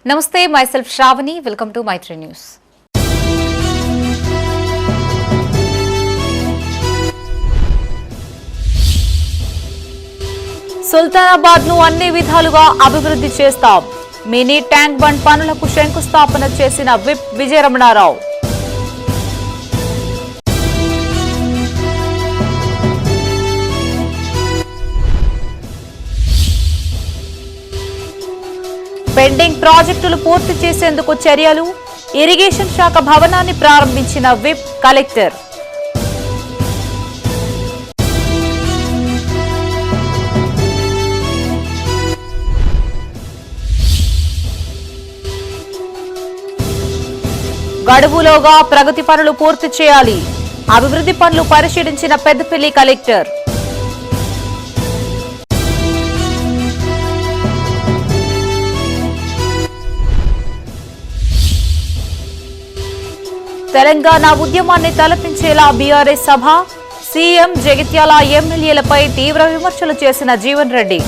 Namaste, myself Shravani. Welcome to Maitri News. Sultanabad ను అన్ని విధాలుగా అభివృద్ధి చేస్తాం. మినీ ట్యాంక్ బండ్ పనులకు శంకుస్థాపన చేసిన విప్ విజయ రమణారావు. పెండింగ్ ప్రాజెక్టులు పూర్తి చేసేందుకు చర్యలు. ఇరిగేషన్ శాఖ భవనాన్ని ప్రారంభించిన విప్ కలెక్టర్. గడువులోగా ప్రగతి పనులు పూర్తి చేయాలి. అభివృద్ధి పనులు పరిశీలించిన పెద్దపల్లి కలెక్టర్. తెలంగాణ ఉద్యమాన్ని తలపించేలా బీఆర్ఎస్ సభ. సీఎం జగిత్యాల ఎమ్మెల్యేలపై తీవ్ర విమర్శలు చేసిన జీవన్ రెడ్డి.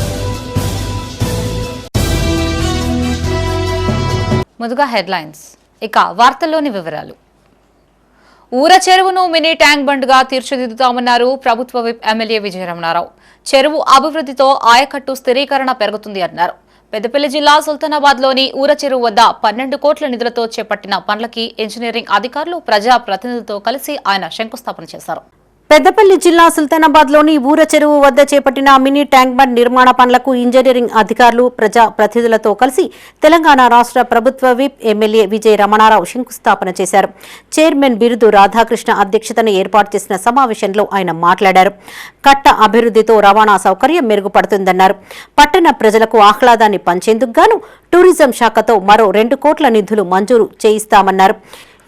ముందుగా హెడ్లైన్స్, ఇక వార్తల్లోని వివరాలు. ఊర చెరువును మినీ ట్యాంక్ బండ్ గా తీర్చిదిద్దుతామన్నారు ప్రభుత్వ విప్ ఎమ్మెల్యే విజయ రమణారావు. చెరువు అభివృద్ధితో ఆయకట్టు స్థిరీకరణ పెరుగుతుంది అన్నారు. పెద్దపల్లి జిల్లా సుల్తానాబాద్ లోని ఊర చెరువు వద్ద 12 కోట్ల నిధులతో చేపట్టిన పనులకి ఇంజనీరింగ్ అధికారులు ప్రజా ప్రతినిధులతో కలిసి ఆయన శంకుస్థాపన చేశారు. పెద్దపల్లి జిల్లా సుల్తానాబాద్ లోని ఊర చెరువు వద్ద చేపట్టిన మినీ ట్యాంక్ బండ్ నిర్మాణ పనులకు ఇంజనీరింగ్ అధికారులు ప్రజా ప్రతినిధులతో కలిసి తెలంగాణ రాష్ట్ర ప్రభుత్వ విప్ ఎమ్మెల్యే విజయ రమణారావు శంకుస్థాపన చేశారు. చైర్మన్ బిరుదు రాధాకృష్ణ అధ్యక్షతన ఏర్పాటు చేసిన సమావేశంలో ఆయన మాట్లాడారు. కట్ట అభివృద్ధితో రవాణా సౌకర్యం మెరుగుపడుతుందన్నారు. పట్టణ ప్రజలకు ఆహ్లాదాన్ని పంచేందుకు గాను టూరిజం శాఖతో మరో 2 కోట్ల నిధులు మంజూరు చేయిస్తామన్నారు.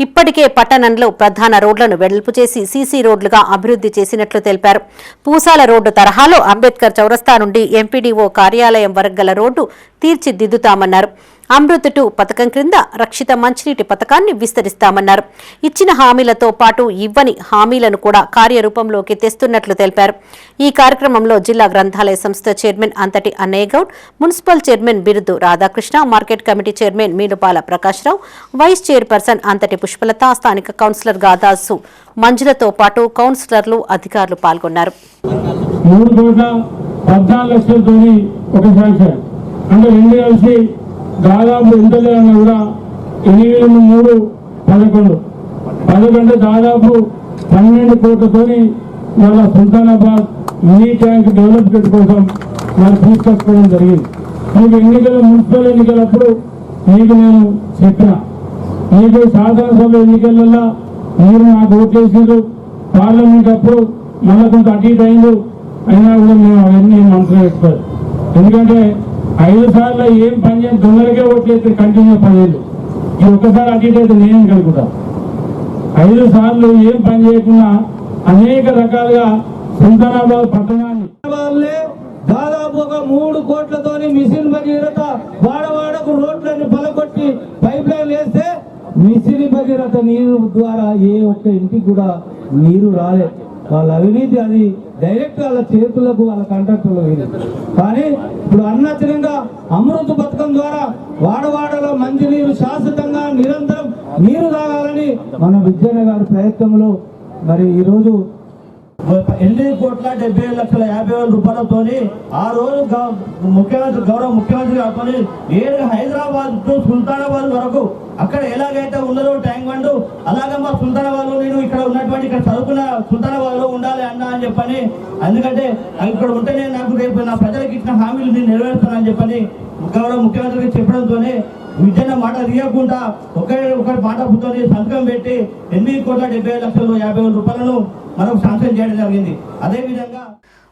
ఇప్పటికే పట్టణంలో ప్రధాన రోడ్లను వెడల్పు చేసి సీసీ రోడ్లుగా అభివృద్ధి చేసినట్లు తెలిపారు. పూసాల రోడ్డు తరహాలో అంబేద్కర్ చౌరస్తా నుండి ఎంపీడీఓ కార్యాలయం వరకు గల రోడ్డు తీర్చిదిద్దుతామన్నారు. అమృత్ 2 పథకం క్రింద రక్షిత మంచినీటి పథకాన్ని విస్తరిస్తామన్నారు. ఇచ్చిన హామీలతో పాటు ఇవ్వని హామీలను కూడా కార్యరూపంలోకి తెస్తున్నట్లు తెలిపారు. ఈ కార్యక్రమంలో జిల్లా గ్రంథాలయ సంస్థ చైర్మన్ అంతటి అన్నయ్య Goud, municipal chairman Birudu Radhakrishna, market committee chairman Meenupala Prakashrao, vice chairperson Anthati Pushpalatha, స్థానిక కౌన్సిలర్ గాదాసు మంజులతో పాటు కౌన్సిలర్లు, అధికారులు పాల్గొన్నారు. దాదాపు ఎంత లేదన్నా కూడా 8,311 దాదాపు 12 కోట్లతోని మన సుల్తానాబాద్ మినీ ట్యాంక్ డెవలప్మెంట్ కోసం మనం తీసుకొచ్చుకోవడం జరిగింది. మీకు మున్సిపల్ ఎన్నికలప్పుడు మీకు నేను చెప్పిన, మీకు శాసనసభ ఎన్నికలలో మీరు నాకు ఓట్లేసారు. పార్లమెంట్ అప్పుడు మళ్ళీ కొంత అటు ఇటు అయింది, అయినా కూడా మేము అవన్నీ మనసులో పెట్టుకోవాలి. ఎందుకంటే 5 సార్లు ఏం పని చేయని తొందరగా ఓట్లేస్తే కంటిన్యూ 10 ఏళ్ళు, ఈ ఒక్కసారి అటు ఇటు అయితే నేను కనుకుంటా. 5 సార్లు ఏం పని చేయకుండా అనేక రకాలుగా సుల్తానాబాద్ పట్టణాన్ని దాదాపు ఒక 3 కోట్లతోని మిషన్ భగీరథ వాడవాడకు రోడ్లన్నీ పలకొట్టి పైప్ లైన్ వేస్తే మిషన్ భగీరథ నీరు ద్వారా ఏ ఒక్క ఇంటికి కూడా నీరు రాలే. వాళ్ళ అవినీతి అది డైరెక్ట్ వాళ్ళ చేతులకు వాళ్ళ కాంట్రాక్టర్లు వేది. కానీ ఇప్పుడు అన్నచనంగా అమృత్ పథకం ద్వారా వాడవాడలో మంచినీరు శాశ్వతంగా నిరంతరం నీరు తాగాలని మన విజయన గారి ప్రయత్నంలో మరి ఈరోజు 8,70,50,000 రూపాయలతోని ఆ రోజు ముఖ్యమంత్రి గౌరవ ముఖ్యమంత్రి గారితో నేరుగా హైదరాబాద్ టు సుల్తానాబాద్ వరకు అక్కడ ఎలాగైతే ఉన్నదో ట్యాంక్ బండ్ అలాగే మా సుల్తానాబాద్ లో నేను ఇక్కడ ఉన్నటువంటి ఇక్కడ చదువుకున్న సుల్తానాబాద్ లో ఉండాలి అన్నా అని చెప్పని, ఎందుకంటే ఇక్కడ ఉంటేనే నాకు రేపు నా ప్రజలకు ఇచ్చిన హామీలు నేను నెరవేరుతానని చెప్పని గౌరవ ముఖ్యమంత్రికి చెప్పడంతోనే విజయన మాట తీయకుండా ఒకటి మాట పుత్తోని సంతకం పెట్టి 8,70,50,000 రూపాయలను మనకు శాంక్షన్ చేయడం జరిగింది. అదేవిధంగా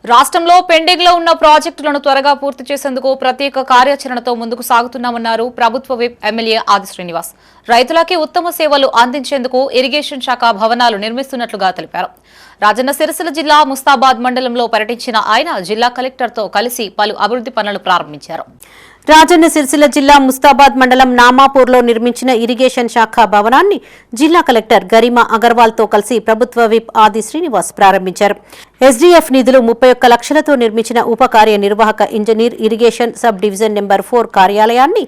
రాష్ట్రంలో పెండింగ్ లో ఉన్న ప్రాజెక్టులను త్వరగా పూర్తి చేసేందుకు ప్రత్యేక కార్యాచరణతో ముందుకు సాగుతున్నామన్నారు ప్రభుత్వ విప్ ఎమ్మెల్యే ఆది శ్రీనివాస్. రైతులకి ఉత్తమ సేవలు అందించేందుకు ఇరిగేషన్ శాఖ భవనాలు నిర్మిస్తున్నట్లుగా తెలిపారు. రాజన్న సిరిసిల్ల జిల్లా ముస్తాబాద్ మండలంలో పర్యటించిన ఆయన జిల్లా కలెక్టర్తో కలిసి పలు అభివృద్ధి పనులు ప్రారంభించారు. రాజన్న సిరిసిల్ల జిల్లా ముస్తాబాద్ మండలం నామాపూర్లో నిర్మించిన ఇరిగేషన్ శాఖ భవనాన్ని జిల్లా కలెక్టర్ గరిమా అగర్వాల్తో కలిసి ప్రభుత్వ విప్ ఆది శ్రీనివాస్ ప్రారంభించారు. ఎస్డీఎఫ్ నిధులు 31 లక్షలతో నిర్మించిన ఉప కార్యనిర్వాహక engineer irrigation sub division number 4 కార్యాలయాన్ని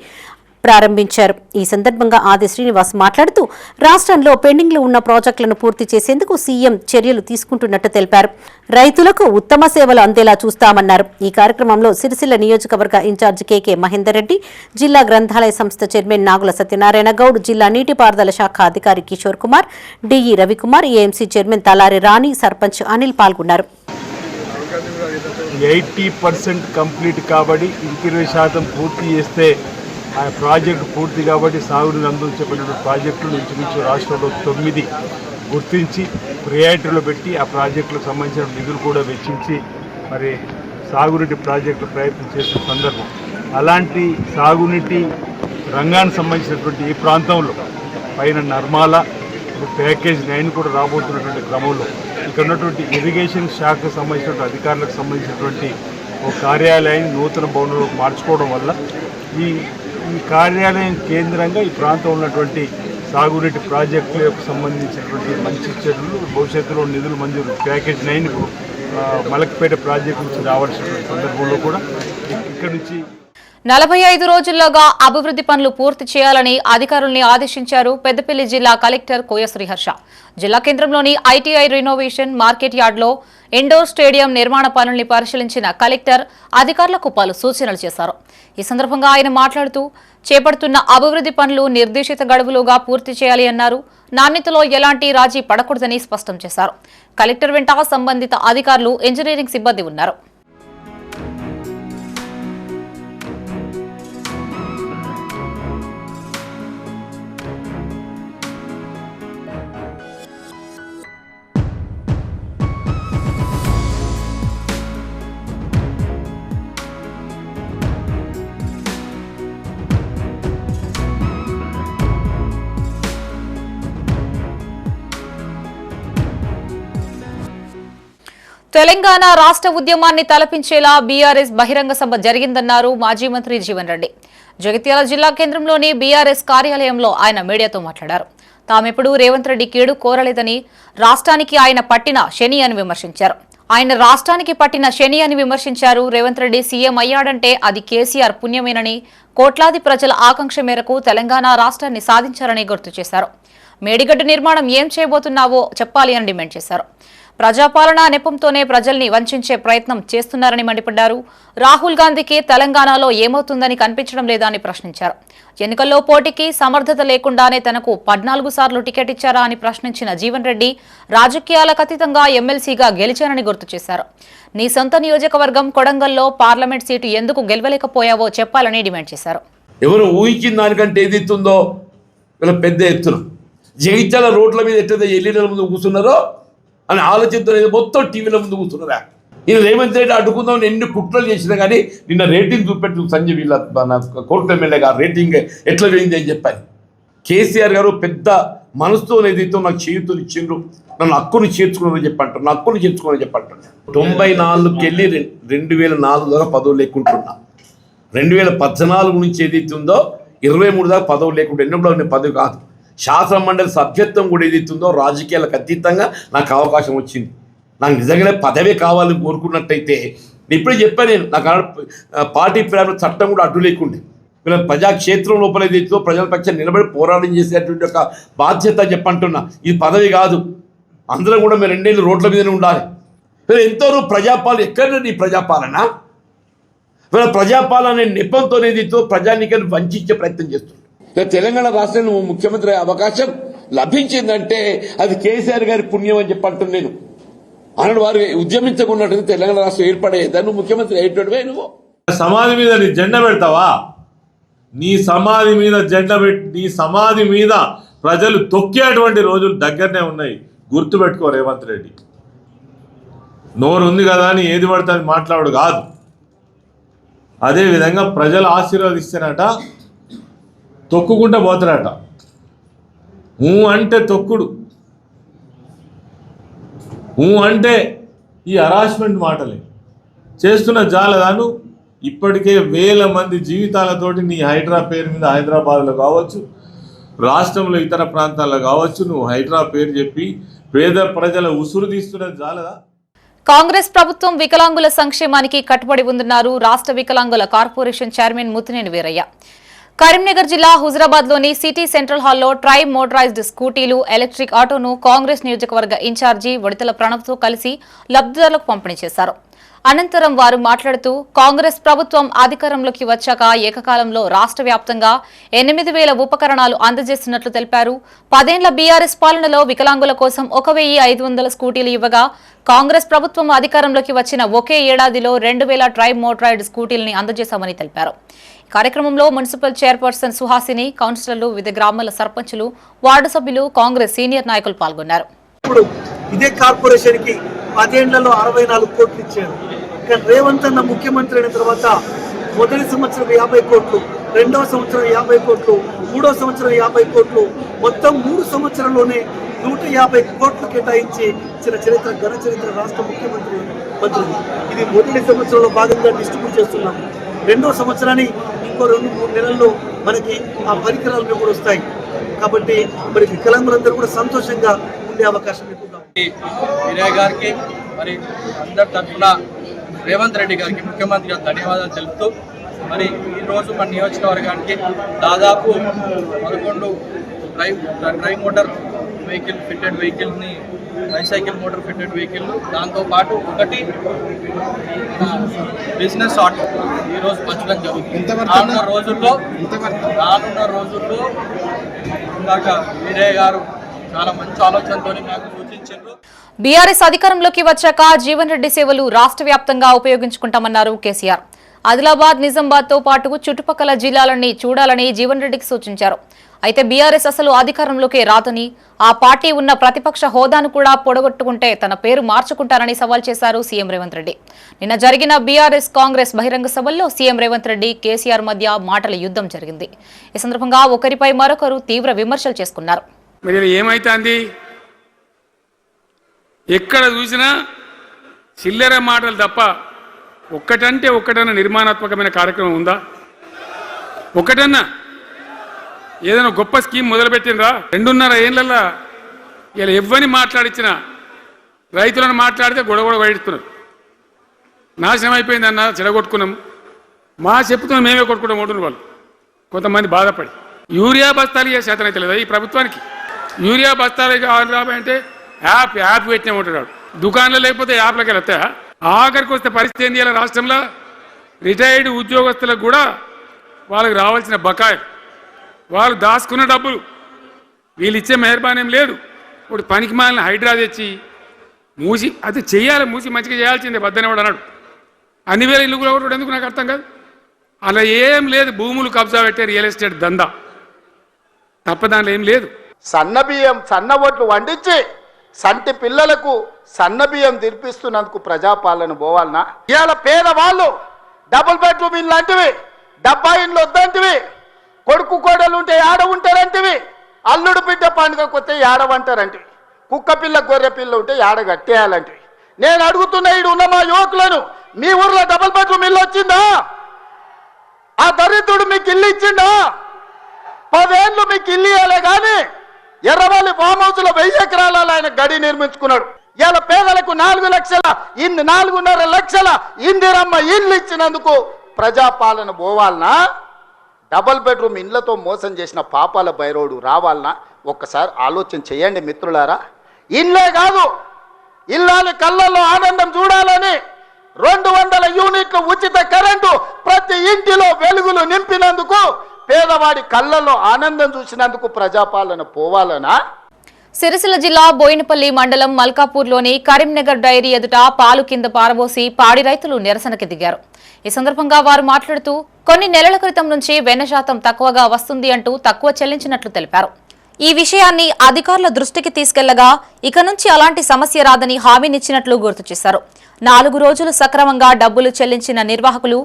ప్రారంభించారు. ఈ సందర్భంగా ఆది శ్రీనివాస్ మాట్లాడుతూ రాష్ట్రంలో పెండింగ్లో ఉన్న ప్రాజెక్టులను పూర్తి చేసేందుకు సీఎం చర్యలు తీసుకుంటున్నట్టు తెలిపారు. రైతులకు ఉత్తమ సేవలు అందేలా చూస్తామన్నారు. ఈ కార్యక్రమంలో సిరిసిల్ల నియోజకవర్గ ఇన్ఛార్జి కేకే మహేందర్ రెడ్డి, జిల్లా గ్రంథాలయ సంస్థ చైర్మన్ నాగుల సత్యనారాయణ గౌడ్, జిల్లా నీటిపారుదల శాఖ అధికారి Kishore Kumar, DE Ravikumar, AMC chairman Talari Rani, sarpanch Anil పాల్గొన్నారు. 80% కంప్లీట్ కాబట్టి 20% పూర్తి చేస్తే ఆ ప్రాజెక్టు పూర్తి కాబట్టి సాగునీరు అందించబడిన ప్రాజెక్టులు ఇంచుమించు రాష్ట్రంలో 9 గుర్తించి ప్రియారిటీలో పెట్టి ఆ ప్రాజెక్టులకు సంబంధించిన నిధులు కూడా వెచ్చించి మరి సాగునీటి ప్రాజెక్టు ప్రయత్నం చేసిన సందర్భం. అలాంటి సాగునీటి రంగానికి సంబంధించినటువంటి ఈ ప్రాంతంలో పైన నర్మాల ప్యాకేజ్ 9 కూడా రాబోతున్నటువంటి క్రమంలో ఇక్కడ ఉన్నటువంటి ఇరిగేషన్ శాఖకు సంబంధించినటువంటి అధికారులకు సంబంధించినటువంటి ఒక కార్యాలయాన్ని నూతన భవనంలోకి మార్చుకోవడం వల్ల ఈ కార్యాలయం కేంద్రంగా ఈ ప్రాంతంలో ఉన్నటువంటి సాగునీటి ప్రాజెక్టులకు సంబంధించినటువంటి మంచి చర్యలు భవిష్యత్తులో నిధులు మంజూరు ప్యాకేజ్ 9 మలక్పేట ప్రాజెక్టు నుంచి రావాల్సినటువంటి సందర్భంలో కూడా ఇక్కడి నుంచి 45 రోజుల్లోగా అభివృద్ధి పనులు పూర్తి చేయాలని అధికారుల్ని ఆదేశించారు పెద్దపల్లి జిల్లా కలెక్టర్ కోయ శ్రీహర్ష. జిల్లా కేంద్రంలోని ఐటీఐ రినోవేషన్ మార్కెట్ యార్డ్లో ఇండోర్ స్టేడియం నిర్మాణ పనుల్ని పరిశీలించిన కలెక్టర్ అధికారులకు పలు సూచనలు చేశారు. ఈ సందర్భంగా ఆయన మాట్లాడుతూ చేపడుతున్న అభివృద్ధి పనులు నిర్దేశిత గడువులోగా పూర్తి చేయాలి అన్నారు. నాణ్యతలో ఎలాంటి రాజీ పడకూడదని స్పష్టం చేశారు. కలెక్టర్ వెంట సంబంధిత అధికారులు, ఇంజనీరింగ్ సిబ్బంది ఉన్నారు. తెలంగాణ రాష్ట్ర ఉద్యమాన్ని తలపించేలా బీఆర్ఎస్ బహిరంగ సభ జరిగిందన్నారు మాజీ మంత్రి జీవన్ రెడ్డి. జగిత్యాల జిల్లా కేంద్రంలోని బీఆర్ఎస్ కార్యాలయంలో ఆయన మీడియాతో మాట్లాడారు. తామెప్పుడు రేవంత్ రెడ్డి కీడు కోరలేదని, రాష్ట్రానికి ఆయన పట్టిన శని అని విమర్శించారు. రేవంత్ రెడ్డి సీఎం అయ్యాడంటే అది కేసీఆర్ పుణ్యమేనని, కోట్లాది ప్రజల ఆకాంక్ష మేరకు తెలంగాణ రాష్ట్రాన్ని సాధించారని గుర్తు చేశారు. మేడిగడ్డ నిర్మాణం ఏం చేయబోతున్నావో చెప్పాలి అని డిమాండ్ చేశారు. ప్రజాపాలన నెపంతోనే ప్రజల్ని వంచే ప్రయత్నం చేస్తున్నారని మండిపడ్డారు. రాహుల్ గాంధీకి తెలంగాణలో ఏమవుతుందని కనిపించడం లేదా అని ప్రశ్నించారు. ఎన్నికల్లో పోటీకి సమర్థత లేకుండానే తనకు 14 సార్లు టికెట్ ఇచ్చారా అని ప్రశ్నించిన జీవన్ రెడ్డి రాజకీయాలకు అతీతంగా ఎమ్మెల్సీగా గెలిచారని గుర్తు చేశారు. నీ సొంత నియోజకవర్గం కొడంగల్లో పార్లమెంట్ సీటు ఎందుకు గెలవలేకపోయావో చెప్పాలని డిమాండ్ చేశారు. ఎవరు ఊహించిన దానికంటే ఏదైతుందో ఇలా పెద్ద ఎత్తున జగిత్యాల రోడ్ల మీద ఎట్లయితే ఎల్లీల ముందు కూర్చున్నారో అని ఆలోచనతో మొత్తం టీవీల ముందు కూర్చున్నారా. ఈయన రేవంత్ రెడ్డి అడ్డుకుందామని ఎన్ని కుట్రలు చేసినా కానీ నిన్న రేటింగ్ చూపెట్టు సంజయ్ వీళ్ళ మన కోర్టు ఎమ్మెల్యే గారు రేటింగ్ ఎట్లా పోయింది అని చెప్పాను. కేసీఆర్ గారు పెద్ద మనసుతో ఏదైతే నాకు చేతులు ఇచ్చిండ్రు, నన్ను హక్కును చేర్చుకున్నారని చెప్పంటారు, నా హక్కును చేర్చుకున్నారని చెప్పంటారు. 94కి వెళ్ళి 2004 దాకా పదవులు లేకుంటున్నా. 2014 నుంచి ఏదైతే ఉందో 23 దాకా పదవులు లేకుండా ఎన్నో పదవి కాదు, శాసన మండలి సభ్యత్వం కూడా ఏదైతుందో రాజకీయాలకు అతీతంగా నాకు అవకాశం వచ్చింది. నాకు నిజంగానే పదవే కావాలని కోరుకున్నట్టయితే ఇప్పుడే చెప్పాను నేను, నాకు పార్టీ ప్రేమ చట్టం కూడా అడ్డు లేకుండే వీళ్ళ ప్రజాక్షేత్రం లోపల ఏదైతుందో ప్రజల పక్షాన్ని నిలబడి పోరాటం చేసేటువంటి ఒక బాధ్యత చెప్పంటున్నా. ఇది పదవి కాదు, అందరం కూడా మేము 2 ఏళ్ళు రోడ్ల మీదనే ఉండాలి. ఎంతో ప్రజాపాలన ఎక్కడ నీ ప్రజాపాలన, వీళ్ళ ప్రజాపాలన నెపంతో ఏదైతో ప్రజానికాన్ని వంచే ప్రయత్నం చేస్తుంది. తెలంగాణ రాష్ట్రంలో ముఖ్యమంత్రి అవకాశం లభించిందంటే అది కేసీఆర్ గారి పుణ్యం అని చెప్పంటున్నాను నేను. అన్నాడు వారు ఉద్యమించకున్నట్టు తెలంగాణ రాష్ట్రం ఏర్పడేదాన్ని నువ్వు ముఖ్యమంత్రి అయ్యేటోడివే. నువ్వు సమాధి మీద నీ జెండా పెడతావా? నీ సమాధి మీద జెండా పెట్టి నీ సమాధి మీద ప్రజలు తొక్కేటువంటి రోజులు దగ్గరనే ఉన్నాయి. గుర్తుపెట్టుకో రేవంత్ రెడ్డి. నోరు ఉంది కదా అని ఏది పడితే అది మాట్లాడు కాదు. అదేవిధంగా ప్రజలు ఆశీర్వదిస్తారట, తొక్కుకుంటూ పోతారట. అంటే తొక్కుడు, అంటే ఈ హరాస్మెంట్ మాటలే చేస్తున్న జాలదాను. ఇప్పటికే వేల మంది జీవితాలతోటి నీ హైడ్రా పేరు మీద హైదరాబాద్లో కావచ్చు, రాష్ట్రంలో ఇతర ప్రాంతాల్లో కావచ్చు, నువ్వు హైడ్రా పేరు చెప్పి పేద ప్రజల ఉసురు తీస్తున్న జాలదా. కాంగ్రెస్ ప్రభుత్వం వికలాంగుల సంక్షేమానికి కట్టుబడి ఉందన్నారు రాష్ట్ర వికలాంగుల కార్పొరేషన్ చైర్మన్ ముత్తినేని వీరయ్య. కరీంనగర్ జిల్లా హుజరాబాద్లోని సిటీ సెంట్రల్ హాల్లో ట్రై మోటరైజ్డ్ స్కూటీలు, ఎలక్ట్రిక్ ఆటోను కాంగ్రెస్ నియోజకవర్గ ఇన్ఛార్జి వడితల ప్రణవ్తో కలిసి లబ్ధిదారులకు పంపిణీ చేశారు. అనంతరం వారు మాట్లాడుతూ కాంగ్రెస్ ప్రభుత్వం అధికారంలోకి వచ్చాక ఏకకాలంలో రాష్ట్ర వ్యాప్తంగా 8,000 ఉపకరణాలు అందజేస్తున్నట్లు తెలిపారు. 10 ఏళ్ల బీఆర్ఎస్ పాలనలో వికలాంగుల కోసం 1,500 స్కూటీలు ఇవ్వగా కాంగ్రెస్ ప్రభుత్వం అధికారంలోకి వచ్చిన ఒకే ఏడాదిలో 2,000 ట్రై మోటరైజ్డ్ స్కూటీలని అందజేశామని తెలిపారు. కార్యక్రమంలో మున్సిపల్ చైర్పర్సన్ సుహాసిని, కౌన్సిలర్లు, వివిధ గ్రామాల సర్పంచులు, వార్డు సభ్యులు, కాంగ్రెస్ సీనియర్ నాయకులు పాల్గొన్నారు. ఇప్పుడు ఇదే కార్పొరేషన్ కి 10 ఏళ్లలో 64 కోట్లు ఇచ్చారు. కానీ రేవంత్ అన్న ముఖ్యమంత్రి అయిన తర్వాత మొదటి సంవత్సరం 50 కోట్లు, రెండవ సంవత్సరం 50 కోట్లు, మూడో సంవత్సరం 50 కోట్లు, మొత్తం 3 సంవత్సరంలోనే 150 కోట్లు కేటాయించి ఇచ్చిన చరిత్ర, ఘన చరిత్ర రాష్ట్ర ముఖ్యమంత్రి మంత్రిది. ఇది మొదటి సంవత్సరంలో భాగంగా డిస్ట్రిబ్యూట్ చేస్తున్నాం. రెండో సంవత్సరాన్ని ఇంకో 2-3 నెలల్లో మనకి ఆ పరికరాలు కూడా వస్తాయి. కాబట్టి మరి వికలాంగులందరూ కూడా సంతోషంగా ఉండే అవకాశం ఎక్కువ. వినయ్ గారికి మరి అందరి తరఫున రేవంత్ రెడ్డి గారికి ముఖ్యమంత్రిగా ధన్యవాదాలు తెలుపుతూ మరి ఈరోజు మన నియోజకవర్గానికి దాదాపు 11 డ్రైవ్ మోటార్ వెహికల్ ఫిట్టెడ్ వెహికల్ని, ట్రైసైకిల్ మోటార్ ఫిట్టెడ్ వెహికల్, దాంతోపాటు ఒకటి బిజినెస్ ఆటో ఈరోజు పంచడం జరుగుతుంది. రానున్న రోజుల్లో ఇందాక వినయ్ గారు చాలా మంచి ఆలోచనతో మాకు సూచించారు. బీఆర్ఎస్ అధికారంలోకి వచ్చాక జీవన్ రెడ్డి సేవలు రాష్ట్ర వ్యాప్తంగా ఉపయోగించుకుంటామన్నారు కేసీఆర్. ఆదిలాబాద్, నిజామాబాద్ తో పాటు చుట్టుపక్కల జిల్లాలని చూడాలని జీవన్ రెడ్డికి సూచించారు. అయితే బీఆర్ఎస్ అసలు అధికారంలోకి రాదని, ఆ పార్టీ ఉన్న ప్రతిపక్ష హోదాను కూడా పొడగొట్టుకుంటే తన పేరు మార్చుకుంటారని సవాల్ చేశారు సీఎం రేవంత్ రెడ్డి. నిన్న జరిగిన బీఆర్ఎస్ కాంగ్రెస్ బహిరంగ సభల్లో సీఎం రేవంత్ రెడ్డి, కేసీఆర్ మధ్య మాటల యుద్ధం జరిగింది. ఈ సందర్భంగా ఒకరిపై మరొకరు తీవ్ర విమర్శలు చేసుకున్నారు. మరి ఏమైతుంది? ఎక్కడ చూసినా చిల్లర మాటలు తప్ప ఒక్కటంటే ఒక్కటన్నా నిర్మాణాత్మకమైన కార్యక్రమం ఉందా? ఒక్కటన్నా ఏదైనా గొప్ప స్కీమ్ మొదలుపెట్టినరా? 2.5 ఏళ్ళల్లో ఇలా ఎవ్వని మాట్లాడించినా రైతులను మాట్లాడితే గొడవ వైడుతున్నారు. నాశనం అయిపోయిందన్న, చెడగొట్టుకున్నాం, మా చెప్పుతున్నాం, మేమే కొట్టుకుంటాం ఉంటున్నారు వాళ్ళు. కొంతమంది బాధపడి యూరియా బస్తాలు ఇయ్యే శాతం అయితే లేదా ఈ ప్రభుత్వానికి? యూరియా బస్తాలు కావాలి అంటే యాప్ పెట్టినే ఉంటాడు. దుకాణంలో లేకపోతే యాప్లకి వెళ్తా ఆఖరికి వస్తే పరిస్థితి ఏం చేయాలి? రాష్ట్రంలో రిటైర్డ్ ఉద్యోగస్తులకు కూడా వాళ్ళకి రావాల్సిన బకాయిలు, వాళ్ళు దాచుకున్న డబ్బులు వీళ్ళు ఇచ్చే మెహర్బానేం లేదు. ఇప్పుడు పనికి మాలిన హైడ్రా తెచ్చి మూసి అది చెయ్యాలి, మూసి మంచిగా చేయాల్సిందే. బద్దనేవాడు అన్నాడు. అన్ని వేల ఇల్లు కూడా ఒకటి ఎందుకు నాకు అర్థం కాదు. అలా ఏం లేదు. భూములు కబ్జా పెట్టే రియల్ ఎస్టేట్ దందా తప్ప దాంట్లో ఏం లేదు. సన్నబియ్యం, సన్న ఓట్లు వండించి సంటి పిల్లలకు సన్నబియ్యం తినిపిస్తున్నందుకు ప్రజాపాలన పోవాలనా? ఇవాళ పేదవాళ్ళు డబుల్ బెడ్రూమ్ ఇల్లు అంటివి, 70 ఇండ్లు వద్దంటివి, కొడుకు కోడలు ఉంటే ఏడ ఉంటారంటివి, అల్లుడు బిడ్డ పండుగ కొత్త ఏడవంటారంటివి, కుక్క పిల్ల గొర్రె పిల్ల ఉంటే ఏడ కట్టేయాలంటివి. నేను అడుగుతున్న ఈడు ఉన్న మా యువకులను, మీ ఊర్లో డబుల్ బెడ్రూమ్ ఇల్లు వచ్చిందా? ఆ దరిద్రుడు మీకు ఇల్లు ఇచ్చిందా? 10 ఏళ్ళు మీకు ఇల్లు ఇవ్వలే కానీ ఎర్రవల్లి ఫామ్ హౌస్ లో 1000 ఎకరాలలో ఆయన గడి నిర్మించుకున్నాడు. ఇలా పేదలకు 4,5 లక్షల ఇందిరమ్మ ఇల్లు ఇచ్చినందుకు ప్రజాపాలన పోవాలనా? డబుల్ బెడ్రూమ్ ఇండ్లతో మోసం చేసిన పాపాల బైరోడు రావాలనా? ఒక్కసారి ఆలోచన చేయండి మిత్రులారా. ఇల్లే కాదు, ఇల్లాలి కళ్ళల్లో ఆనందం చూడాలని 200 యూనిట్ల ఉచిత కరెంటు ప్రతి ఇంటిలో వెలుగులు నింపినందుకు, పేదవాడి కళ్ళల్లో ఆనందం చూసినందుకు ప్రజాపాలన పోవాలనా? సిరిసిల్ల జిల్లా బోయినపల్లి మండలం మల్కాపూర్లోని కరీంనగర్ డైరీ ఎదుట పాలు కింద పారబోసి పాడి రైతులు నిరసనకి దిగారు. ఈ సందర్భంగా వారు మాట్లాడుతూ కొన్ని నెలల క్రితం నుంచి వెన్న శాతం తక్కువగా వస్తుంది అంటూ తక్కువ చెల్లించినట్లు తెలిపారు. ఈ విషయాన్ని అధికారుల దృష్టికి తీసుకెళ్లగా ఇక నుంచి అలాంటి సమస్య రాదని హామీనిచ్చినట్లు గుర్తు చేశారు. 4 రోజులు సక్రమంగా డబ్బులు చెల్లించిన నిర్వాహకులు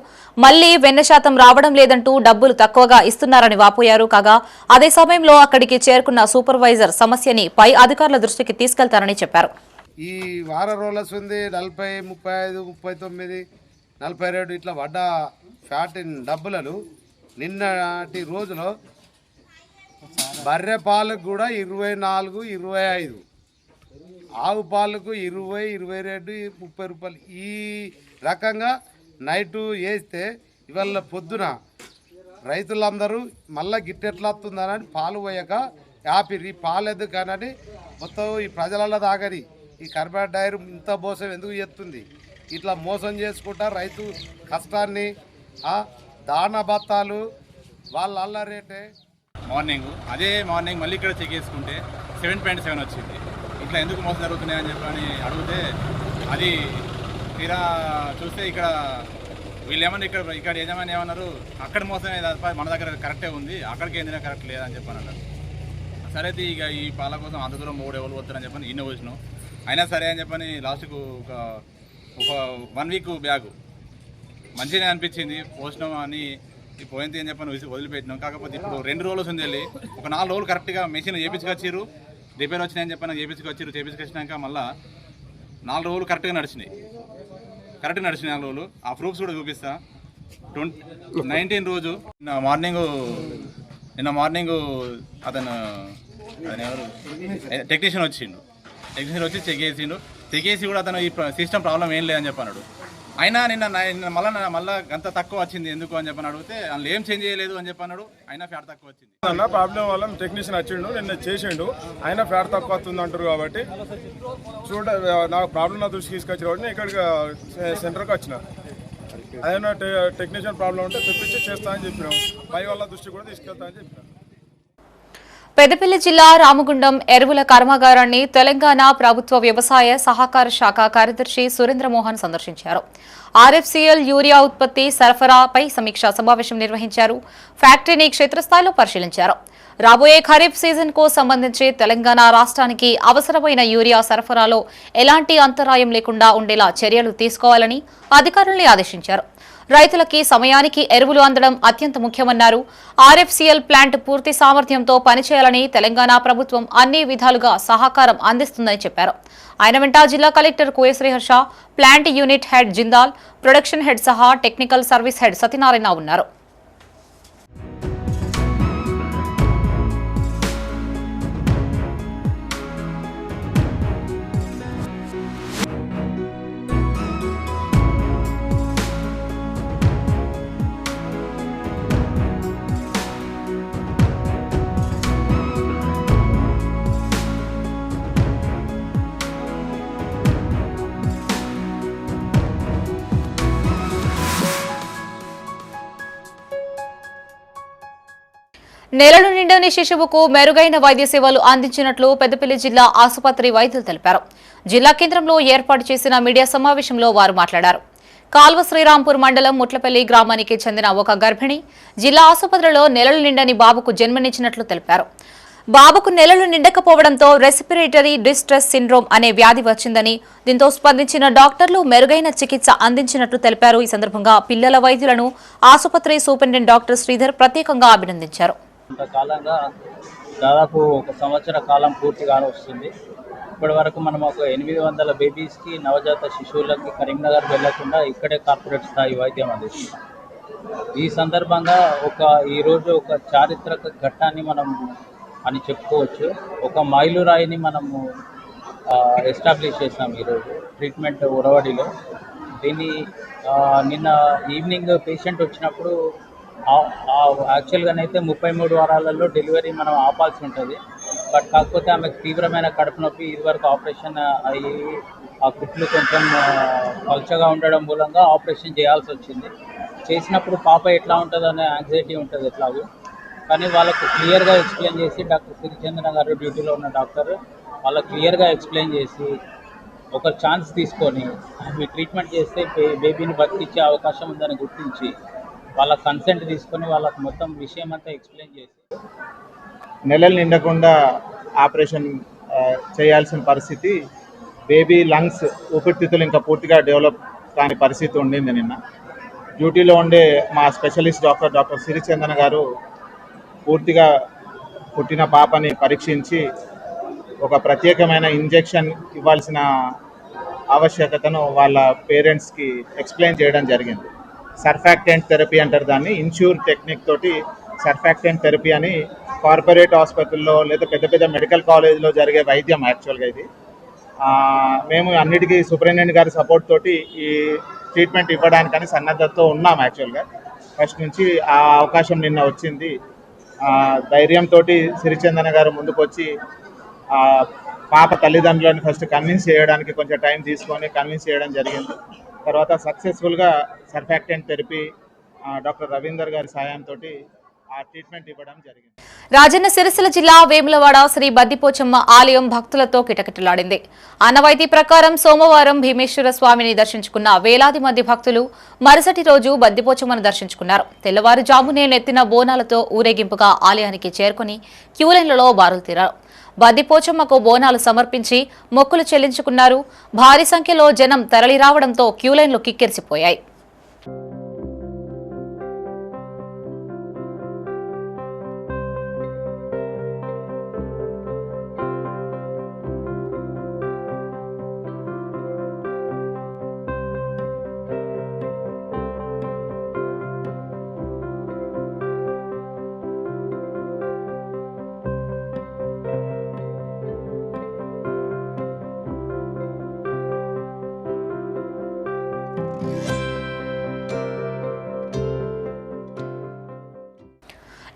మళ్లీ వెన్న శాతం రావడం లేదంటూ డబ్బులు తక్కువగా ఇస్తున్నారని వాపోయారు. కాగా అదే సమయంలో అక్కడికి చేరుకున్న సూపర్వైజర్ సమస్యని పై అధికారుల దృష్టికి తీసుకెళ్తారని చెప్పారు. ఈ వారం రోజులు ఉంది 40, 35, 39, 42 ఇట్లా పడ్డ ఫ్యాట్ డబ్బులను నిన్నటి రోజులో బర్రె పాలకు కూడా 24, 25, ఆవు పాలకు 20, 22, 30 రూపాయలు ఈ రకంగా నైటు వేస్తే ఇవాళ పొద్దున రైతులందరూ మళ్ళీ గిట్టెట్లా వస్తుందని పాలు పోయాక యాపిరి పాలు ఎందుకు కానీ మొత్తం ఈ ప్రజలలో దాగని ఈ కర్బన్ డైర్ ఇంత మోసం ఎందుకు చేస్తుంది? ఇట్లా మోసం చేసుకుంటా రైతు కష్టాన్ని దానా బత్తాలు వాళ్ళ అల్ల రేటే అదే మార్నింగ్ మళ్ళీ ఇక్కడ చెక్ చేసుకుంటే 7.7 వచ్చింది. ఇట్లా ఎందుకు మోసం జరుగుతున్నాయి అని చెప్పని అడిగితే అది తీరా చూస్తే ఇక్కడ వీళ్ళు ఏమన్నా ఇక్కడ యజమాని ఏమన్నారు, అక్కడ మోసమే తప్ప మన దగ్గర కరెక్టే ఉంది, అక్కడికి ఏందినా కరెక్ట్ లేదని చెప్పని అన్నారు. సరే అయితే ఇక ఈ పాల కోసం అంత దూరం 3 ఎవరు పోతారని చెప్పని ఇన్న వచ్చినాం. అయినా సరే అని చెప్పని లాస్ట్కు ఒక 1 వీక్ బ్యాగ్ మంచిగానే అనిపించింది, పోసినాం అని పోయింది అని చెప్పని వదిలిపెట్టినాం. కాకపోతే ఇప్పుడు 2 రోజులు ఉంది వెళ్ళి ఒక 4 రోజులు కరెక్ట్గా మెషిన్ చేపించుకొచ్చారు, రిపేర్ వచ్చినాయని చెప్పని చేపించుకొచ్చినాక మళ్ళీ 4 రోజులు కరెక్ట్గా నడిచినాయి 4 రోజులు. ఆ ప్రూఫ్స్ కూడా చూపిస్తా. 19 రోజు నిన్న మార్నింగ్ అతను ఎవరు టెక్నీషియన్ వచ్చి చెక్ చేసి కూడా అతను ఈ సిస్టమ్ ప్రాబ్లం ఏం లేదని చెప్పన్నాడు. అయినా నిన్న మళ్ళీ అంత తక్కువ వచ్చింది ఎందుకు అని చెప్పని అడిగితే అందులో ఏం చేంజ్ చేయలేదు అని చెప్పన్నాడు. అయినా ఫ్యాట్ తక్కువ వచ్చింది అన్న. ప్రాబ్లం వల్ల టెక్నీషియన్ వచ్చిండు, నిన్న చేసిండు, అయినా ఫ్యాట్ తక్కువ వస్తుంది అంటారు. కాబట్టి నాకు ప్రాబ్లం నా దృష్టికి తీసుకొచ్చిన వాడిని ఇక్కడికి సెంటర్కి వచ్చిన. ఏదైనా టెక్నీషియన్ ప్రాబ్లం ఉంటే తెప్పించి చేస్తా అని చెప్పినాం. పై వాళ్ళ దృష్టి కూడా తీసుకెళ్తా అని చెప్పినాం. పెద్దపల్లి జిల్లా రామగుండం ఎరువుల కర్మాగారాన్ని తెలంగాణ ప్రభుత్వ వ్యవసాయ సహకార శాఖ కార్యదర్శి సురేంద్రమోహన్ సందర్శించారు. ఆర్ఎఫ్సీఎల్ యూరియా ఉత్పత్తి సరఫరాపై సమీక్షా సమావేశం నిర్వహించారు. ఫ్యాక్టరీని క్షేత్రస్థాయిలో పరిశీలించారు. రాబోయే ఖరీఫ్ సీజన్ కు సంబంధించి తెలంగాణ రాష్ట్రానికి అవసరమైన యూరియా సరఫరాలో ఎలాంటి అంతరాయం లేకుండా ఉండేలా చర్యలు తీసుకోవాలని అధికారుల్ని ఆదేశించారు. రైతులకి సమయానికి ఎరువులు అందడం అత్యంత ముఖ్యమన్నారు. ఆర్ఎఫ్సీఎల్ ప్లాంట్ పూర్తి సామర్థ్యంతో పనిచేయాలని తెలంగాణ ప్రభుత్వం అన్ని విధాలుగా సహకారం అందిస్తుందని చెప్పారు. ఆయన వెంట జిల్లా collector Koya Sriharsha, plant unit head Jindal, production head సహా టెక్నికల్ సర్వీస్ హెడ్ సత్యనారాయణ ఉన్నారు. నెలలు నిండని శిశువుకు మెరుగైన వైద్య సేవలు అందించినట్లు పెద్దపల్లి జిల్లా ఆసుపత్రి వైద్యులు తెలిపారు. జిల్లా కేంద్రంలో ఏర్పాటు చేసిన మీడియా సమావేశంలో వారు మాట్లాడారు. కాల్వ శ్రీరాంపూర్ మండలం ముట్లపల్లి గ్రామానికి చెందిన ఒక గర్భిణి జిల్లా ఆసుపత్రిలో నెలలు నిండని బాబుకు జన్మనిచ్చినట్లు తెలిపారు. బాబుకు నెలలు నిండకపోవడంతో రెస్పిరేటరీ డిస్ట్రెస్ సిండ్రోమ్ అనే వ్యాధి వచ్చిందని, దీంతో స్పందించిన డాక్టర్లు మెరుగైన చికిత్స అందించినట్లు తెలిపారు. ఈ సందర్భంగా పిల్లల వైద్యులను ఆసుపత్రి సూపరింటెండెంట్ డాక్టర్ శ్రీధర్ ప్రత్యేకంగా అభినందించారు. కొంతకాలంగా దాదాపు 1 సంవత్సర కాలం పూర్తిగా వస్తుంది. ఇప్పటి వరకు మనం ఒక 800 బేబీస్కి, నవజాత శిశువులకి కరీంనగర్ వెళ్లకుండా ఇక్కడే కార్పొరేట్ స్థాయి వైద్యం అందిస్తుంది. ఈ సందర్భంగా ఈరోజు ఒక చారిత్రక ఘట్టాన్ని మనం అని చెప్పుకోవచ్చు. ఒక మైలురాయిని మనము ఎస్టాబ్లిష్ చేసాం ఈరోజు ట్రీట్మెంట్ ఉరవడిలో. దీన్ని నిన్న ఈవినింగ్ పేషెంట్ వచ్చినప్పుడు యాక్చువల్గానైతే 33 వారాలలో డెలివరీ మనం ఆపాల్సి ఉంటుంది. బట్ కాకపోతే ఆమెకు తీవ్రమైన కడుపు నొప్పి, ఇదివరకు ఆపరేషన్ అయ్యి ఆ కుట్లు కొంచెం పల్చగా ఉండడం మూలంగా ఆపరేషన్ చేయాల్సి వచ్చింది. చేసినప్పుడు పాప ఎట్లా ఉంటుందో అనే యాంగ్జైటీ ఉంటుంది ఎట్లాగో. కానీ వాళ్ళకు క్లియర్గా ఎక్స్ప్లెయిన్ చేసి డాక్టర్ సిరిచంద్ర గారు, డ్యూటీలో ఉన్న డాక్టర్, వాళ్ళకు క్లియర్గా ఎక్స్ప్లెయిన్ చేసి ఒక ఛాన్స్ తీసుకొని మీ ట్రీట్మెంట్ చేస్తే బేబీని బతికించే అవకాశం ఉందని గుర్తించి వాళ్ళ కన్సెంట్ తీసుకొని వాళ్ళకు మొత్తం విషయం అంతా ఎక్స్ప్లెయిన్ చేసి నెలలు నిండకుండా ఆపరేషన్ చేయాల్సిన పరిస్థితి, బేబీ లంగ్స్ ఊపిరితిత్తులు ఇంకా పూర్తిగా డెవలప్ కాని పరిస్థితి ఉండింది. నిన్న డ్యూటీలో ఉండే మా స్పెషలిస్ట్ డాక్టర్ సిరిచందన గారు పూర్తిగా పుట్టిన పాపని పరీక్షించి ఒక ప్రత్యేకమైన ఇంజెక్షన్ ఇవ్వాల్సిన ఆవశ్యకతను వాళ్ళ పేరెంట్స్కి ఎక్స్ప్లెయిన్ చేయడం జరిగింది. సర్ఫాక్టెంట్ థెరపీ అంటారు దాన్ని. ఇన్ష్యూర్ టెక్నిక్ తోటి సర్ఫాక్టెంట్ థెరపీ అని కార్పొరేట్ హాస్పిటల్లో లేదా పెద్ద పెద్ద మెడికల్ కాలేజ్లో జరిగే వైద్యం యాక్చువల్గా ఇది. మేము అన్నిటికీ సూపరింటెండెంట్ గారి సపోర్ట్ తోటి ఈ ట్రీట్మెంట్ ఇవ్వడానికని సన్నద్ధతతో ఉన్నాం యాక్చువల్గా. ఫస్ట్ నుంచి ఆ అవకాశం నిన్న వచ్చింది. ధైర్యంతో సిరిచందన గారు ముందుకు వచ్చి పాప తల్లిదండ్రులను ఫస్ట్ కన్విన్స్ చేయడానికి కొంచెం టైం తీసుకొని కన్విన్స్ చేయడం జరిగింది. తర్వాత సక్సెస్ఫుల్గా సర్ఫాక్టెంట్ థెరపీ డాక్టర్ రవీందర్ గారి సాయంతో ఆ ట్రీట్మెంట్ ఇవ్వడం జరిగింది. రాజన్న సిరిసిల్ల జిల్లా వేములవాడ శ్రీ బద్దిపోచమ్మ ఆలయం భక్తులతో కిటకిటలాడింది. ఆనవాయితీ ప్రకారం సోమవారం భీమేశ్వర స్వామిని దర్శించుకున్న వేలాది మంది భక్తులు మరుసటి రోజు బద్దిపోచమ్మను దర్శించుకున్నారు. తెల్లవారుజామునే నెత్తిన బోనాలతో ఊరేగింపుగా ఆలయానికి చేరుకుని క్యూలైన్లలో బారులు తీరారు. బద్దిపోచమ్మకు బోనాలు సమర్పించి మొక్కులు చెల్లించుకున్నారు. భారీ సంఖ్యలో జనం తరలిరావడంతో క్యూలైన్లు కిక్కిరిసిపోయాయి.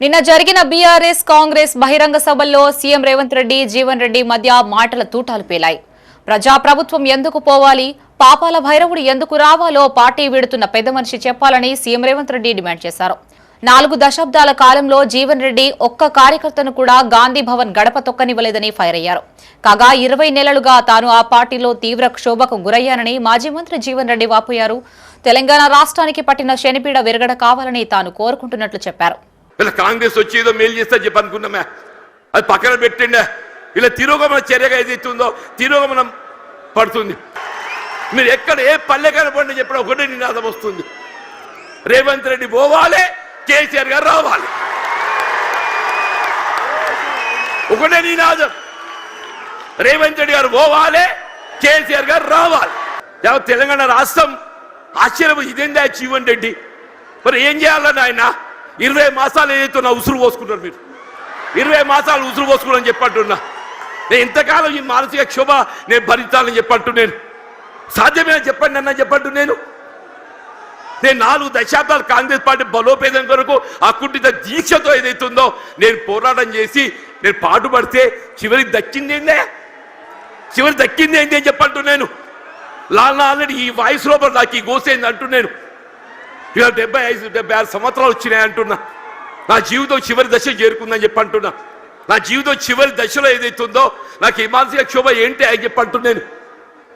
నిన్న జరిగిన బీఆర్ఎస్ కాంగ్రెస్ బహిరంగ సభల్లో సీఎం రేవంత్ రెడ్డి జీవన్ రెడ్డి మధ్య మాటల తూటాలు పేలాయి. ప్రజాప్రభుత్వం ఎందుకు పోవాలి, పాపాల భైరవుడు ఎందుకు రావాలో పార్టీ వీడుతున్న పెద్ద మనిషి చెప్పాలని సీఎం రేవంత్ రెడ్డి డిమాండ్ చేశారు. 4 దశాబ్దాల కాలంలో జీవన్ రెడ్డి ఒక్క కార్యకర్తను కూడా గాంధీ భవన్ గడప తొక్కనివ్వలేదని ఫైర్ అయ్యారు. కాగా 20 నెలలుగా తాను ఆ పార్టీలో తీవ్ర క్షోభకు గురయ్యానని మాజీ మంత్రి జీవన్ రెడ్డి వాపోయారు. తెలంగాణ రాష్ట్రానికి పట్టిన శనిపీడ విరగడ కావాలని తాను కోరుకుంటున్నట్లు చెప్పారు. కాంగ్రెస్ వచ్చి ఏదో మేలు చేస్తా చెప్పి అనుకున్నామే, అది పక్కన పెట్టండి. ఇలా తిరోగమన చర్యగా ఏదైతుందో తిరోగమనం పడుతుంది. మీరు ఎక్కడ ఏ పల్లె కనపడి చెప్పడం ఒకటే నినాదం వస్తుంది, రేవంత్ రెడ్డి పోవాలి, కేసీఆర్ గారు రావాలి. ఒకటే నినాదం, రేవంత్ రెడ్డి గారు పోవాలి, కేసీఆర్ గారు రావాలి. తెలంగాణ రాష్ట్రం ఆశ్చర్యం, ఇదేందా జీవన్ రెడ్డి మరి ఏం చేయాలని ఆయన 20 మాసాలు ఏదైతే ఉసురు పోసుకుంటారు. మీరు 20 మాసాలు ఉసురు పోసుకున్నారని చెప్పంటున్నా. నేను ఇంతకాలం ఈ మానసిక క్షోభ నేను భరించాలని చెప్పంటు నేను సాధ్యమే చెప్పండి అన్న చెప్పంటు నేను 4 దశాబ్దాలు కాంగ్రెస్ పార్టీ బలోపేతం కొరకు అకుంఠిత దీక్షతో ఏదైతుందో నేను పోరాటం చేసి నేను పాటుపడితే చివరికి దక్కింది ఏంటి అని చెప్పంటు నేను ఆల్రెడీ ఈ వాయిస్ లోపల నాకు ఈ గోసేంది అంటూ నేను ఇవాళ 75-76 సంవత్సరాలు వచ్చినాయి అంటున్నా. నా జీవితం చివరి దశ చేరుకుందని చెప్పి అంటున్నా. నా జీవితం చివరి దశలో ఏదైతుందో నాకు ఈ మానసిక క్షోభ ఏంటి అని చెప్పి అంటున్నాను.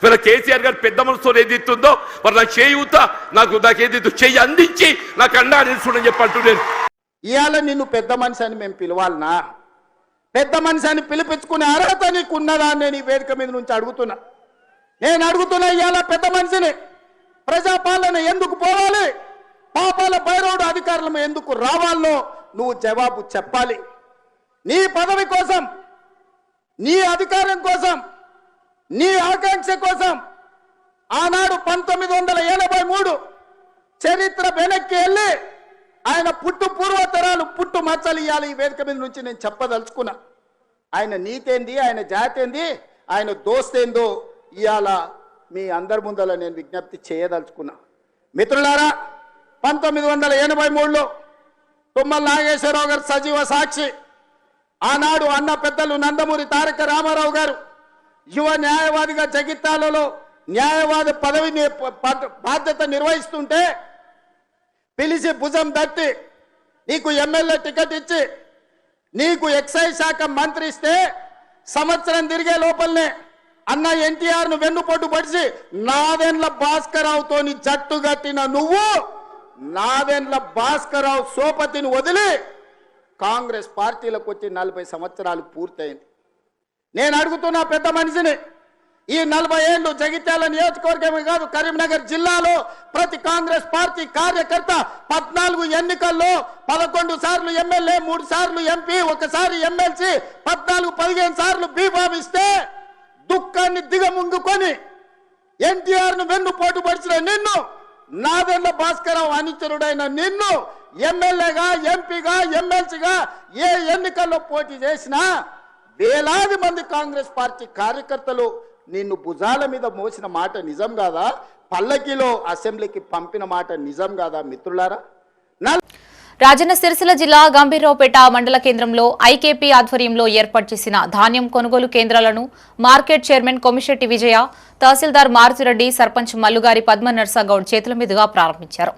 ఇవాళ కేసీఆర్ గారు పెద్ద మనసుతో ఏదైతుందో మరి నా చేయూత నాకు ఏదైతే చెయ్యి అందించి నాకు అండా నిలుచుండని చెప్పి అంటున్నాను. ఇవాళ నిన్ను పెద్ద మనిషి అని మేము పిలవాలనా? పెద్ద మనిషి అని పిలిపించుకునే అర్హత నీకు ఉన్నదా అని నేను ఈ వేదిక మీద నుంచి అడుగుతున్నా. నేను అడుగుతున్నా, ఇవాళ పెద్ద మనిషిని ప్రజాపాలన ఎందుకు పోవాలి, పాపాల భైరవుడు అధికారులు ఎందుకు రావాలో నువ్వు జవాబు చెప్పాలి. నీ పదవి కోసం, నీ అధికారం కోసం, నీ ఆకాంక్ష కోసం ఆనాడు 1983 చరిత్ర వెనక్కి వెళ్ళి ఆయన పుట్టు పూర్వతరాలు పుట్టు మచ్చలు ఇవ్వాలి. ఈ వేదిక మీద నుంచి నేను చెప్పదలుచుకున్నా. ఆయన నీతేంది, ఆయన జాతేంది, ఆయన దోస్తేందో ఇవాళ మీ అందరి ముందర నేను విజ్ఞప్తి చేయదలుచుకున్నా. మిత్రులారా, 1983లో తుమ్మల నాగేశ్వరరావు గారు సజీవ సాక్షి. ఆనాడు అన్న పెద్దలు నందమూరి తారక రామారావు గారు యువ న్యాయవాదిగా జగిత్యాలలో న్యాయవాది పదవిని బాధ్యత నిర్వహిస్తుంటే పిలిచి భుజం తట్టి నీకు ఎమ్మెల్యే టికెట్ ఇచ్చి నీకు ఎక్సైజ్ శాఖ మంత్రి ఇస్తే సంవత్సరం తిరిగే లోపలనే అన్న ఎన్టీఆర్ను వెన్నుపోటు పడిచి నాదెండ్ల భాస్కరరావుతోని జట్టు కట్టిన నువ్వు నాదెండ్ల భాస్కరరావు సోపతిని వదిలి కాంగ్రెస్ పార్టీలకు వచ్చి 40 సంవత్సరాలు పూర్తయింది. నేను అడుగుతున్నా పెద్ద మనిషిని, ఈ 40 ఏళ్ళు జగిత్యాల నియోజకవర్గమే కాదు కరీంనగర్ జిల్లాలో ప్రతి కాంగ్రెస్ పార్టీ కార్యకర్త 14 ఎన్నికల్లో 11 సార్లు ఎమ్మెల్యే, 3 సార్లు ఎంపీ, 1 సారి ఎమ్మెల్సీ, 14-15 సార్లు బీఫామిస్తే దుఃఖాన్ని దిగముంగుకొని ఎన్టీఆర్ను వెన్నుపోటు పడిచిన నిన్ను, నాదెండ్ల భాస్కరరావు అనుచరుడైన నిన్ను ఎమ్మెల్యేగా, ఎంపీగా, ఎమ్మెల్సీగా ఏ ఎన్నికల్లో పోటీ చేసినా వేలాది మంది కాంగ్రెస్ పార్టీ కార్యకర్తలు నిన్ను భుజాల మీద మోసిన మాట నిజం కాదా? పల్లకిలో అసెంబ్లీకి పంపిన మాట నిజం కాదా? మిత్రులారా, రాజన్న సిరిసిల్ల జిల్లా గంభీరావుపేట మండల కేంద్రంలో ఐకేపీ ఆధ్వర్యంలో ఏర్పాటు చేసిన ధాన్యం కొనుగోలు కేంద్రాలను మార్కెట్ చైర్మన్ కొమిశెట్టి విజయ, తహసీల్దార్ మారుతిరెడ్డి, సర్పంచ్ మల్లుగారి పద్మ నర్సగౌడ్ చేతుల మీదుగా ప్రారంభించారు.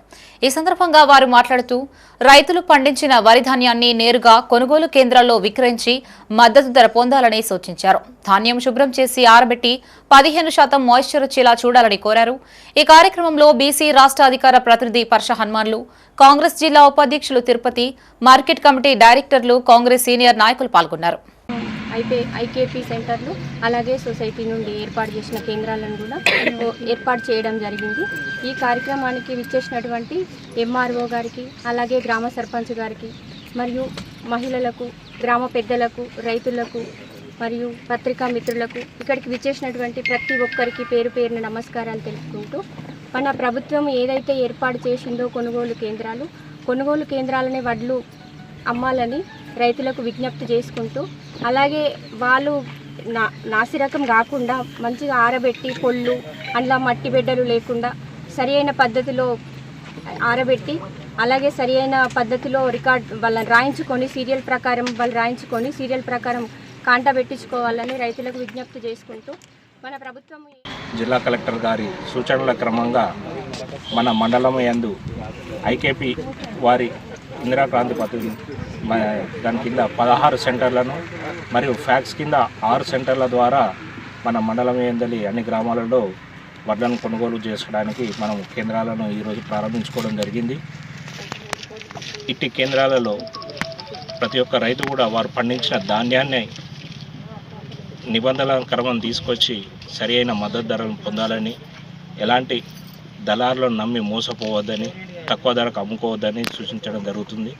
ఈ సందర్భంగా వారు మాట్లాడుతూ రైతులు పండించిన వరి ధాన్యాన్ని నేరుగా కొనుగోలు కేంద్రాల్లో విక్రయించి మద్దతు ధర పొందాలని సూచించారు. ధాన్యం శుభ్రం చేసి ఆరబెట్టి 15% మాయిశ్చర్ వచ్చేలా చూడాలని కోరారు. ఈ కార్యక్రమంలో బీసీ రాష్ట్ర అధికార ప్రతినిధి పర్ష హనుమాన్లు, కాంగ్రెస్ జిల్లా ఉపాధ్యక్షులు తిరుపతి, మార్కెట్ కమిటీ డైరెక్టర్లు, కాంగ్రెస్ సీనియర్ నాయకులు పాల్గొన్నారు. ఐకేపీ సెంటర్లు అలాగే సొసైటీ నుండి ఏర్పాటు చేసిన కేంద్రాలను కూడా ఏర్పాటు చేయడం జరిగింది. ఈ కార్యక్రమానికి విచ్చేసినటువంటి ఎంఆర్ఓ గారికి, అలాగే గ్రామ సర్పంచ్ గారికి, మరియు మహిళలకు, గ్రామ పెద్దలకు, రైతులకు మరియు పత్రికా మిత్రులకు, ఇక్కడికి విచ్చేసినటువంటి ప్రతి ఒక్కరికి పేరు పేరున నమస్కారాలు తెలుపుకుంటూ, మన ప్రభుత్వం ఏదైతే ఏర్పాటు చేసిందో కొనుగోలు కేంద్రాలనే వడ్లు అమ్మాలని రైతులకు విజ్ఞప్తి చేసుకుంటూ, అలాగే వాళ్ళు నాసిరకం కాకుండా మంచిగా ఆరబెట్టి పొల్లు అందులో మట్టి బిడ్డలు లేకుండా సరి అయిన పద్ధతిలో ఆరబెట్టి, అలాగే సరి అయిన పద్ధతిలో వాళ్ళని రాయించుకొని సీరియల్ ప్రకారం కాంటా పెట్టించుకోవాలని రైతులకు విజ్ఞప్తి చేసుకుంటూ, మన ప్రభుత్వం జిల్లా కలెక్టర్ గారి సూచనల క్రమంగా మన మండలం యందు ఐకేపీ వారి ఇందిరాక్రాంతి పద్ధతి దాని కింద 16 సెంటర్లను మరియు ఫ్యాక్స్ కింద 6 సెంటర్ల ద్వారా మన మండలం యందలి అన్ని గ్రామాలలో వడ్లను కొనుగోలు చేసుకోవడానికి మనం కేంద్రాలను ఈరోజు ప్రారంభించుకోవడం జరిగింది. ఇట్టి కేంద్రాలలో ప్రతి ఒక్క రైతు కూడా వారు పండించిన ధాన్యాన్ని నిబంధనల క్రమం తీసుకొచ్చి సరి అయిన మద్దతు ధరలను పొందాలని, ఎలాంటి దళారులను నమ్మి మోసపోవద్దని, తక్కువ ధరకు అమ్ముకోవద్దని సూచించడం జరుగుతుంది.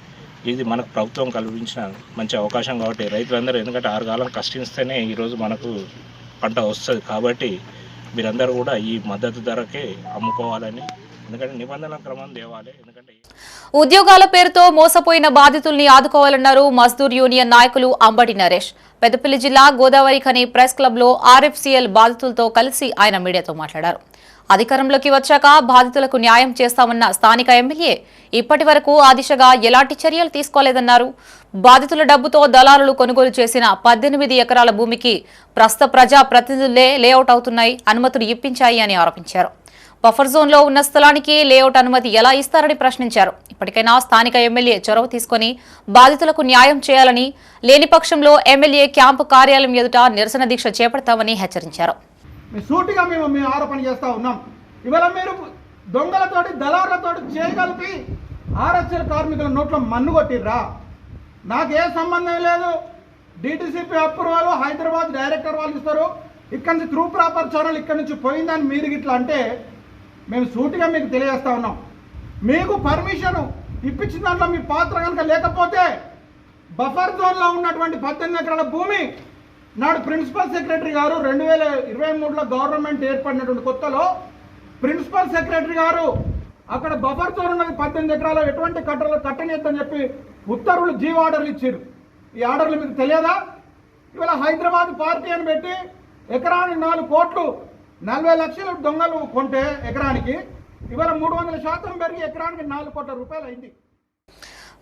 ఇది మనకు ప్రభుత్వం కల్పించిన మంచి అవకాశం కాబట్టి రైతులందరూ, ఎందుకంటే 6 కాలం కష్టిస్తేనే ఈరోజు మనకు పంట వస్తుంది కాబట్టి మీరందరూ కూడా ఈ మద్దతు ధరకే అమ్ముకోవాలని, ఎందుకంటే నిబంధనల క్రమం తేవాలి. ఎందుకంటే ఉద్యోగాల పేరుతో మోసపోయిన బాధితుల్ని ఆదుకోవాలన్నారు మజ్దూర్ యూనియన్ నాయకులు అంబటి నరేష్. పెద్దపల్లి జిల్లా గోదావరి ఖని ప్రెస్ క్లబ్లో ఆర్ఎఫ్సిఎల్ బాధితులతో కలిసి ఆయన మీడియాతో మాట్లాడారు. అధికారంలోకి వచ్చాక బాధితులకు న్యాయం చేస్తామన్న స్థానిక ఎమ్మెల్యే ఇప్పటి వరకు ఆ దిశగా ఎలాంటి చర్యలు తీసుకోలేదన్నారు. బాధితుల డబ్బుతో దళారులు కొనుగోలు చేసిన 18 ఎకరాల భూమికి ప్రస్తుత ప్రజా ప్రతినిధులే లేఅవుట్ అవుతున్నాయి, అనుమతులు ఇప్పించాయి అని ఆరోపించారు. బఫర్ జోన్లో ఉన్న స్థలానికి లేఅవుట్ అనుమతి ఎలా ఇస్తారని ప్రశ్నించారు. ఇప్పటికైనా స్థానిక ఎమ్మెల్యే చొరవ తీసుకుని బాధితులకు న్యాయం చేయాలని, లేని పక్షంలో ఎమ్మెల్యే క్యాంపు కార్యాలయం ఎదుట నిరసన దీక్ష చేపడతామని హెచ్చరించారు. సూటిగా మేము ఆరోపణ చేస్తూ ఉన్నాం. ఇవాళ మీరు దొంగలతోటి దళారులతోటి చేయగలిపి ఆర్ఎస్ఎల్ కార్మికుల నోట్లో మన్ను కొట్టిర్రా? నాకే సంబంధం లేదు. డిటిసిపి అప్రూవల్ హైదరాబాద్ డైరెక్టర్ వాళ్ళు ఇస్తారు, ఇక్కడ నుంచి త్రూ ప్రాపర్ ఛానల్ ఇక్కడ నుంచి పోయిందని మీరు ఇట్లా అంటే మేము సూటిగా మీకు తెలియజేస్తూ ఉన్నాం. మీకు పర్మిషన్ ఇప్పించిన దాంట్లో మీ పాత్ర కనుక లేకపోతే బఫర్ జోన్లో ఉన్నటువంటి 18 ఎకరాల భూమి నాడు ప్రిన్సిపల్ సెక్రటరీ గారు 2023లో గవర్నమెంట్ ఏర్పడినటువంటి కొత్తలో ప్రిన్సిపల్ సెక్రటరీ గారు అక్కడ బఫర్ జోన్ ఉన్నది 18 ఎకరాలు ఎటువంటి కట్టనియద్దని చెప్పి ఉత్తర్వులు జీవో ఆర్డర్లు ఇచ్చారు. ఈ ఆర్డర్లు మీకు తెలియదా? ఇవాళ హైదరాబాద్ పార్టీ అని పెట్టి ఎకరానికి 4 కోట్లు 40 లక్షలు దొంగలు కొంటే ఎకరానికి ఇవాళ 300% పెరిగి ఎకరానికి 4 కోట్ల రూపాయలు అయింది.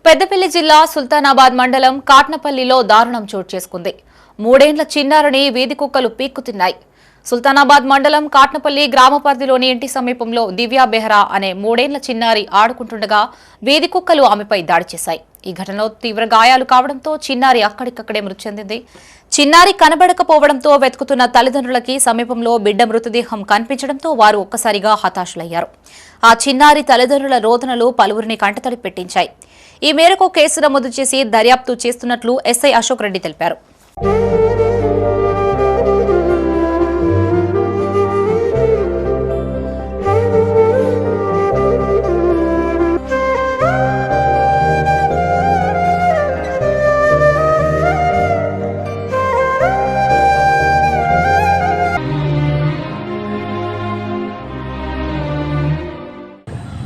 పెద్దపల్లి జిల్లా సుల్తానాబాద్ మండలం కాట్నపల్లిలో దారుణం చోటు చేసుకుంది. 3 ఏళ్ల చిన్నారిని వీధి కుక్కలు పీక్కుతున్నాయి. సుల్తానాబాద్ మండలం కాట్నపల్లి గ్రామ పరిధిలోని ఇంటి సమీపంలో దివ్యా బెహ్రా అనే 3 ఏళ్ల చిన్నారి ఆడుకుంటుండగా వీధి కుక్కలు ఆమెపై దాడి చేశాయి. ఈ ఘటనలో తీవ్ర గాయాలు కావడంతో చిన్నారి అక్కడికక్కడే మృతి చెందింది. చిన్నారి కనబడకపోవడంతో వెతుకుతున్న తల్లిదండ్రులకి సమీపంలో బిడ్డ మృతదేహం కనిపించడంతో వారు ఒక్కసారిగా హతాశులయ్యారు. ఆ చిన్నారి తల్లిదండ్రుల రోదనలు పలువురిని కంటతడి పెట్టించాయి. ఈ మేరకు కేసు నమోదు చేసి దర్యాప్తు చేస్తున్నట్లు ఎస్ఐ అశోక్ రెడ్డి తెలిపారు.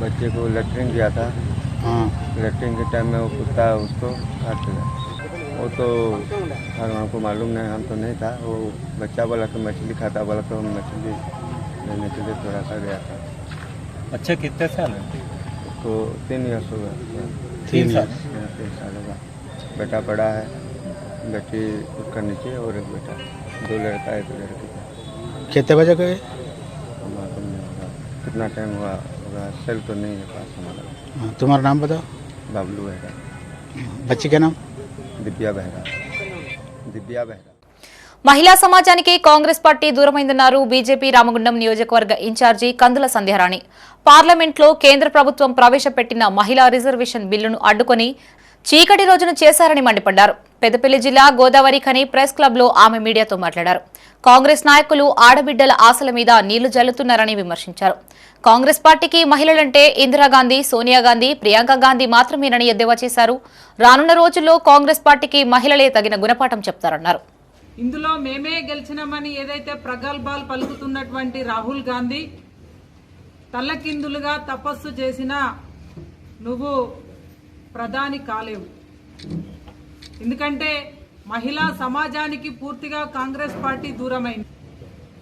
बच्चे को लेटरिन किया था, लेटरिन के टाइम में वो कुत्ता उसको काट लिया। वो तो हमको मालूम नहीं, हम तो नहीं था। वो बच्चा बोला कि मछली खाता, बोला तो मछली लेने के लिए थोड़ा सा गया था। अच्छा कितने साल है? उसको 3 ईयर्स हो गया। 3 साल 3 साल होगा। बेटा पड़ा है, बेटी उसका नीचे और एक बेटा, 2 लड़का 1 लड़की। कितने बजे गए? मालूम नहीं होगा कितना टाइम हुआ होगा, सेल तो नहीं है पास हमारा। तुम्हारा नाम बताओ। बबलू बेहरा। बच्ची का नाम? दिव्या बेहरा। दिव्या बेहरा। మహిళా సమాజానికి కాంగ్రెస్ పార్టీ దూరమైందన్నారు బీజేపీ రామగుండం నియోజకవర్గ ఇన్ఛార్జి కందుల సంధ్యారాణి. పార్లమెంట్లో కేంద్ర ప్రభుత్వం ప్రవేశపెట్టిన మహిళా రిజర్వేషన్ బిల్లును అడ్డుకొని చీకటి రోజున చేశారని మండిపడ్డారు. పెద్దపల్లి జిల్లా గోదావరి ఖని ప్రెస్ క్లబ్లో ఆమె మీడియాతో మాట్లాడారు. కాంగ్రెస్ నాయకులు ఆడబిడ్డల ఆశల మీద నీళ్లు జల్లుతున్నారని విమర్శించారు. కాంగ్రెస్ పార్టీకి మహిళలంటే ఇందిరాగాంధీ, సోనియా గాంధీ, ప్రియాంక గాంధీ మాత్రమేనని ఎద్దేవా చేశారు. రానున్న రోజుల్లో కాంగ్రెస్ పార్టీకి మహిళలే తగిన గుణపాఠం చెప్తారన్నారు. ఇందులో మేమే గెలిచినామని ఏదైతే ప్రగల్భాలు పలుకుతున్నటువంటి రాహుల్ గాంధీ తల్లకిందులుగా తపస్సు చేసినా నువ్వు ప్రధాని కాలేవు. ఎందుకంటే మహిళా సమాజానికి పూర్తిగా కాంగ్రెస్ పార్టీ దూరమైంది.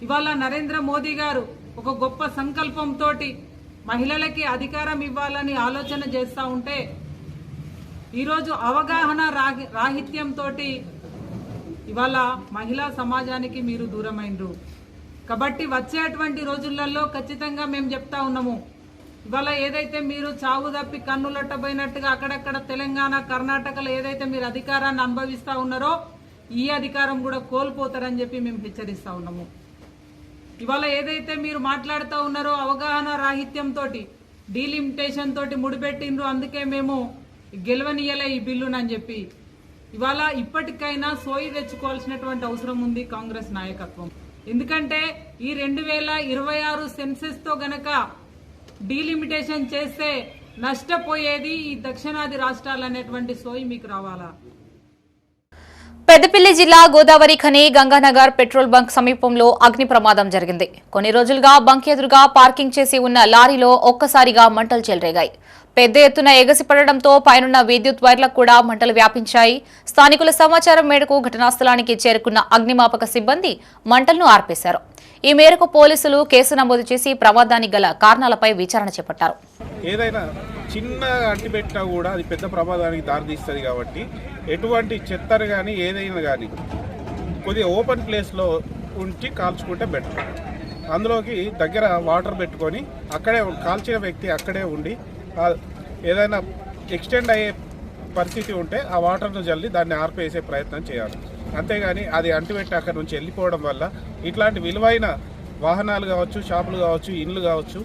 ఇవాళ నరేంద్ర మోదీ గారు ఒక గొప్ప సంకల్పంతో మహిళలకి అధికారం ఇవ్వాలని ఆలోచన చేస్తూ ఉంటే ఈరోజు అవగాహన రాహిత్యంతో ఇవాళ మహిళా సమాజానికి మీరు దూరమైనరు. కాబట్టి వచ్చేటువంటి రోజులలో ఖచ్చితంగా మేము చెప్తా ఉన్నాము, ఇవాళ ఏదైతే మీరు చావు తప్పి కన్నులట్టబోయినట్టుగా అక్కడక్కడ తెలంగాణ, కర్ణాటకలో ఏదైతే మీరు అధికారాన్ని అనుభవిస్తూ ఉన్నారో ఈ అధికారం కూడా కోల్పోతారని చెప్పి మేము హెచ్చరిస్తూ ఉన్నాము. ఇవాళ ఏదైతే మీరు మాట్లాడుతూ ఉన్నారో అవగాహన రాహిత్యంతో డీలిమిటేషన్ తోటి ముడిపెట్టిండ్రు, అందుకే మేము గెలవనీయలే ఈ బిల్లునని చెప్పి ఇవాళ ఇప్పటికైనా సోయి తెచ్చుకోవాల్సినటువంటి అవసరం ఉంది కాంగ్రెస్ నాయకత్వం. ఎందుకంటే ఈ 2026 సెన్సెస్ తో గనక డీలిమిటేషన్ చేస్తే నష్టపోయేది ఈ దక్షిణాది రాష్ట్రాలు అనేటువంటి సోయి మీకు రావాలా? పెద్దపల్లి జిల్లా గోదావరి ఖని గంగానగర్ పెట్రోల్ బంక్ సమీపంలో అగ్ని ప్రమాదం జరిగింది. కొన్ని రోజులుగా బంక్ ఎదురుగా పార్కింగ్ చేసి ఉన్న లారీలో ఒక్కసారిగా మంటలు చెలరేగాయి. పెద్ద ఎత్తున ఎగసిపడడంతో పైనున్న విద్యుత్ వైర్లకు కూడా మంటలు వ్యాపించాయి. స్థానికుల సమాచారం మేరకు ఘటనా స్థలానికి చేరుకున్న అగ్నిమాపక సిబ్బంది మంటలను ఆర్పేశారు. ఈ మేరకు పోలీసులు కేసు నమోదు చేసి ప్రమాదానికి గల కారణాలపై విచారణ చేపట్టారు. ఏదైనా చిన్న అంటి పెట్టినా కూడా అది పెద్ద ప్రమాదానికి దారితీస్తుంది. కాబట్టి ఎటువంటి చెత్తను కానీ ఏదైనా కానీ కొద్దిగా ఓపెన్ ప్లేస్లో ఉంచి కాల్చుకుంటే బెటర్. అందులోకి దగ్గర వాటర్ పెట్టుకొని అక్కడే కాల్చిన వ్యక్తి అక్కడే ఉండి ఏదైనా ఎక్స్టెండ్ అయ్యే పరిస్థితి ఉంటే ఆ వాటర్ను జల్లి దాన్ని ఆర్పేసే ప్రయత్నం చేయాలి. అంతేగాని అది అంటిపెట్టి అక్కడి నుంచి వెళ్ళిపోవడం వల్ల ఇట్లాంటి విలువైన వాహనాలు కావచ్చు, షాపులు కావచ్చు, ఇండ్లు కావచ్చు,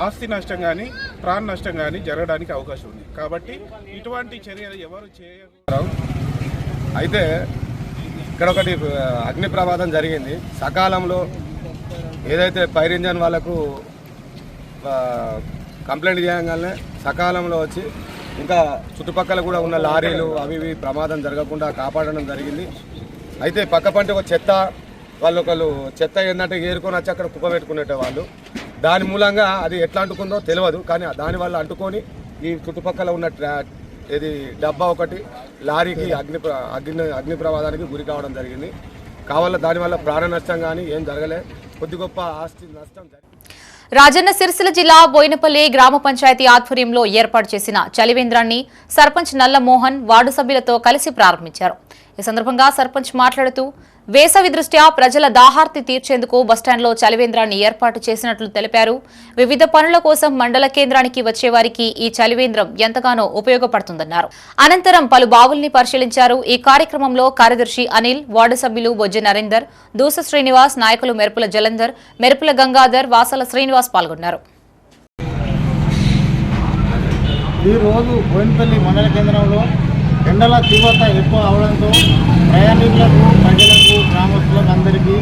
ఆస్తి నష్టం కానీ ప్రాణ నష్టం కానీ జరగడానికి అవకాశం ఉంది. కాబట్టి ఇటువంటి చర్యలు ఎవరు చేయరు. అయితే ఇక్కడ ఒకటి అగ్ని ప్రమాదం జరిగింది. సకాలంలో ఏదైతే ఫైర్ ఇంజన్ వాళ్ళకు కంప్లైంట్ చేయగానే సకాలంలో వచ్చి ఇంకా చుట్టుపక్కల కూడా ఉన్న లారీలు అవి ఇవి ప్రమాదం జరగకుండా కాపాడడం జరిగింది. అయితే పక్కపంటి ఒక చెత్త ఒకళ్ళు చెత్త ఏంటంటే ఏరుకొని వచ్చి అక్కడ కుప్ప పెట్టుకునేట వాళ్ళు, దాని మూలంగా అది ఎట్లా అంటుకుందో తెలియదు. కానీ దానివల్ల అంటుకొని ఈ చుట్టుపక్కల ఉన్న ఇది డబ్బా ఒకటి లారీకి అగ్ని ప్రమాదానికి గురి కావడం జరిగింది. కావాల దానివల్ల ప్రాణ నష్టం కానీ ఏం జరగలే, కొద్ది గొప్ప ఆస్తి నష్టం జరిగింది. రాజన్న సిరిసిల్ల జిల్లా బోయినపల్లి గ్రామ పంచాయతీ ఆధ్వర్యంలో ఏర్పాటు చేసిన చలివేంద్రాన్ని సర్పంచ్ నల్ల మోహన్ వార్డు సభ్యులతో కలిసి ప్రారంభించారు. ఈ సందర్భంగా సర్పంచ్ మాట్లాడుతూ వేసవి దృష్ట్యా ప్రజల దాహార్తి తీర్చేందుకు బస్టాండ్లో చలివేంద్రాన్ని ఏర్పాటు చేసినట్లు తెలిపారు. వివిధ పనుల కోసం మండల కేంద్రానికి వచ్చేవారికి ఈ చలివేంద్రం ఎంతగానో ఉపయోగపడుతుందన్నారు. అనంతరం పలు బావుల్ని పరిశీలించారు. ఈ కార్యక్రమంలో కార్యదర్శి అనిల్, వార్డు సభ్యులు బొజ్జె నరేందర్, దూస శ్రీనివాస్, నాయకులు మెరుపుల జలంధర్, మెరుపుల గంగాధర్, వాసల శ్రీనివాస్ పాల్గొన్నారు. ఈ రోజు బోయినపల్లి మండల కేంద్రంలో ఎండల తీవ్రత ఎక్కువ అవడంతో ప్రయాణికులకు, ప్రజలకు, గ్రామస్తులకు అందరికీ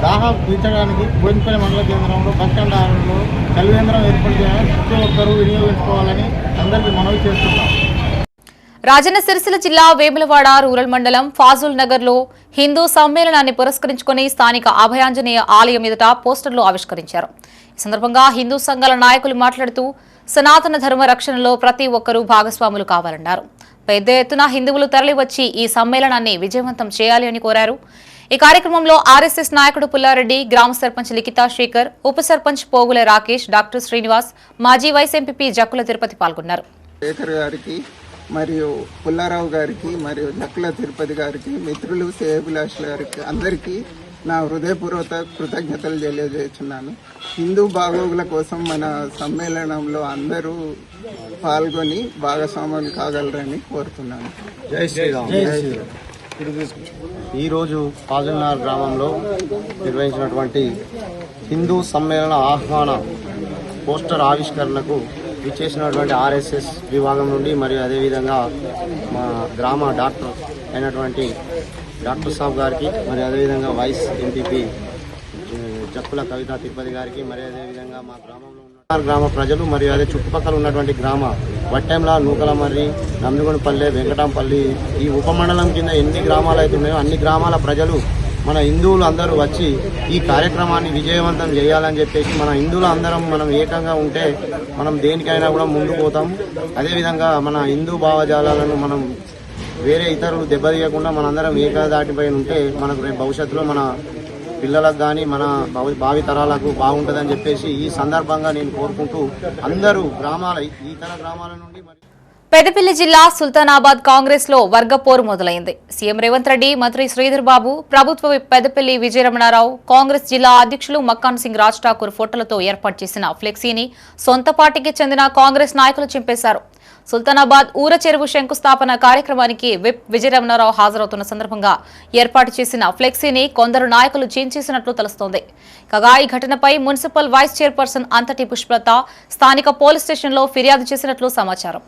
దాహం తీర్చడానికి బోయినపల్లి మండల కేంద్రంలో బస్టాండ్ ఆవరణలో చలివేంద్రం ఏర్పాటు చేయాలని ప్రతి ఒక్కరూ వినియోగించుకోవాలని అందరికీ మనవి చేస్తున్నాం. రాజన్న సిరిసిల్ల జిల్లా వేములవాడ రూరల్ మండలం ఫాజుల్ నగర్లో హిందూ సమ్మేళనాన్ని పురస్కరించుకుని స్థానిక అభయాంజనేయ ఆలయం ఎదుట పోస్టర్లు ఆవిష్కరించారు. ఈ సందర్భంగా హిందూ సంఘాల నాయకులు మాట్లాడుతూ సనాతన ధర్మ రక్షణలో ప్రతి ఒక్కరూ భాగస్వాములు కావాలన్నారు. పెద్ద ఎత్తున హిందువులు తరలివచ్చి ఈ సమ్మేళనాన్ని విజయవంతం చేయాలి అని కోరారు. ఈ కార్యక్రమంలో ఆర్ఎస్ఎస్ నాయకుడు పుల్లారెడ్డి, గ్రామ సర్పంచ్ లిఖితా శేఖర్, ఉప సర్పంచ్ పోగుల రాకేష్, డాక్టర్ శ్రీనివాస్, మాజీ వైస్ ఎంపీ జక్కుల తిరుపతి పాల్గొన్నారు. శేఖర్ గారికి మరియు పుల్లారావు గారికి మరియు జక్కుల తిరుపతి గారికి, మిత్రులు శ్రేయోభిలాషుల గారికి అందరికీ నా హృదయపూర్వక కృతజ్ఞతలు తెలియజేస్తున్నాను. హిందూ బాగోగుల కోసం మన సమ్మేళనంలో అందరూ పాల్గొని భాగస్వాములు కాగలరని కోరుతున్నాను. జై శ్రీరామ్. జై శ్రీరామ్. ఈరోజు పాజల్నార్ గ్రామంలో నిర్వహించినటువంటి హిందూ సమ్మేళన ఆహ్వాన పోస్టర్ ఆవిష్కరణకు ఇచ్చేసినటువంటి ఆర్ఎస్ఎస్ విభాగం నుండి మరియు అదేవిధంగా మా గ్రామ డాక్టర్ అయినటువంటి డాక్టర్ సాబ్ గారికి మరియు అదేవిధంగా వైస్ ఎంపీపీ జక్కుల కవిత తిరుపతి గారికి మరియు అదేవిధంగా మా గ్రామంలో ఉన్న గ్రామ ప్రజలు మరియు అదే చుట్టుపక్కల ఉన్నటువంటి గ్రామ వట్టెంల, నూకలమర్రి, నందిగొండపల్లి, వెంకటాంపల్లి ఈ ఉపమండలం కింద ఎన్ని గ్రామాలు అయితే ఉన్నాయో అన్ని గ్రామాల ప్రజలు మన హిందువులు అందరూ వచ్చి ఈ కార్యక్రమాన్ని విజయవంతం చేయాలని చెప్పేసి మన హిందువులు అందరం మనం ఏకంగా ఉంటే మనం దేనికైనా కూడా ముందుకు పోతాం. అదేవిధంగా మన హిందూ భావజాలాలను మనం వేరే ఇతరులు దెబ్బతీయకుండా మనందరం ఏకదాటిపై ఉంటే మనకు రేపు భవిష్యత్తులో మన పిల్లలకు కానీ మన భావి తరాలకు బాగుంటుందని చెప్పేసి ఈ సందర్భంగా నేను కోరుకుంటూ అందరూ గ్రామాల ఇతర గ్రామాల నుండి పెద్దపల్లి జిల్లా సుల్తానాబాద్ కాంగ్రెస్ లో వర్గపోరు మొదలైంది. సీఎం రేవంత్ రెడ్డి, మంత్రి శ్రీధర్ బాబు, ప్రభుత్వ విప్ పెద్దపల్లి విజయరమణారావు, కాంగ్రెస్ జిల్లా అధ్యక్షులు మక్కాన్ సింగ్ రాజ్ ఠాకూర్ ఫోటోలతో ఏర్పాటు చేసిన ఫ్లెక్సీని సొంత పార్టీకి చెందిన కాంగ్రెస్ నాయకులు చింపేశారు. సుల్తానాబాద్ ఊర చెరువు శంకుస్థాపన కార్యక్రమానికి విప్ విజయరమణారావు హాజరవుతున్న సందర్భంగా ఏర్పాటు చేసిన ఫ్లెక్సీని కొందరు నాయకులు చించేసినట్లు తెలుస్తోంది. కాగా ఈ ఘటనపై municipal vice chairperson Anthati Pushpalatha స్థానిక పోలీస్ స్టేషన్లో ఫిర్యాదు చేసినట్లు సమాచారం.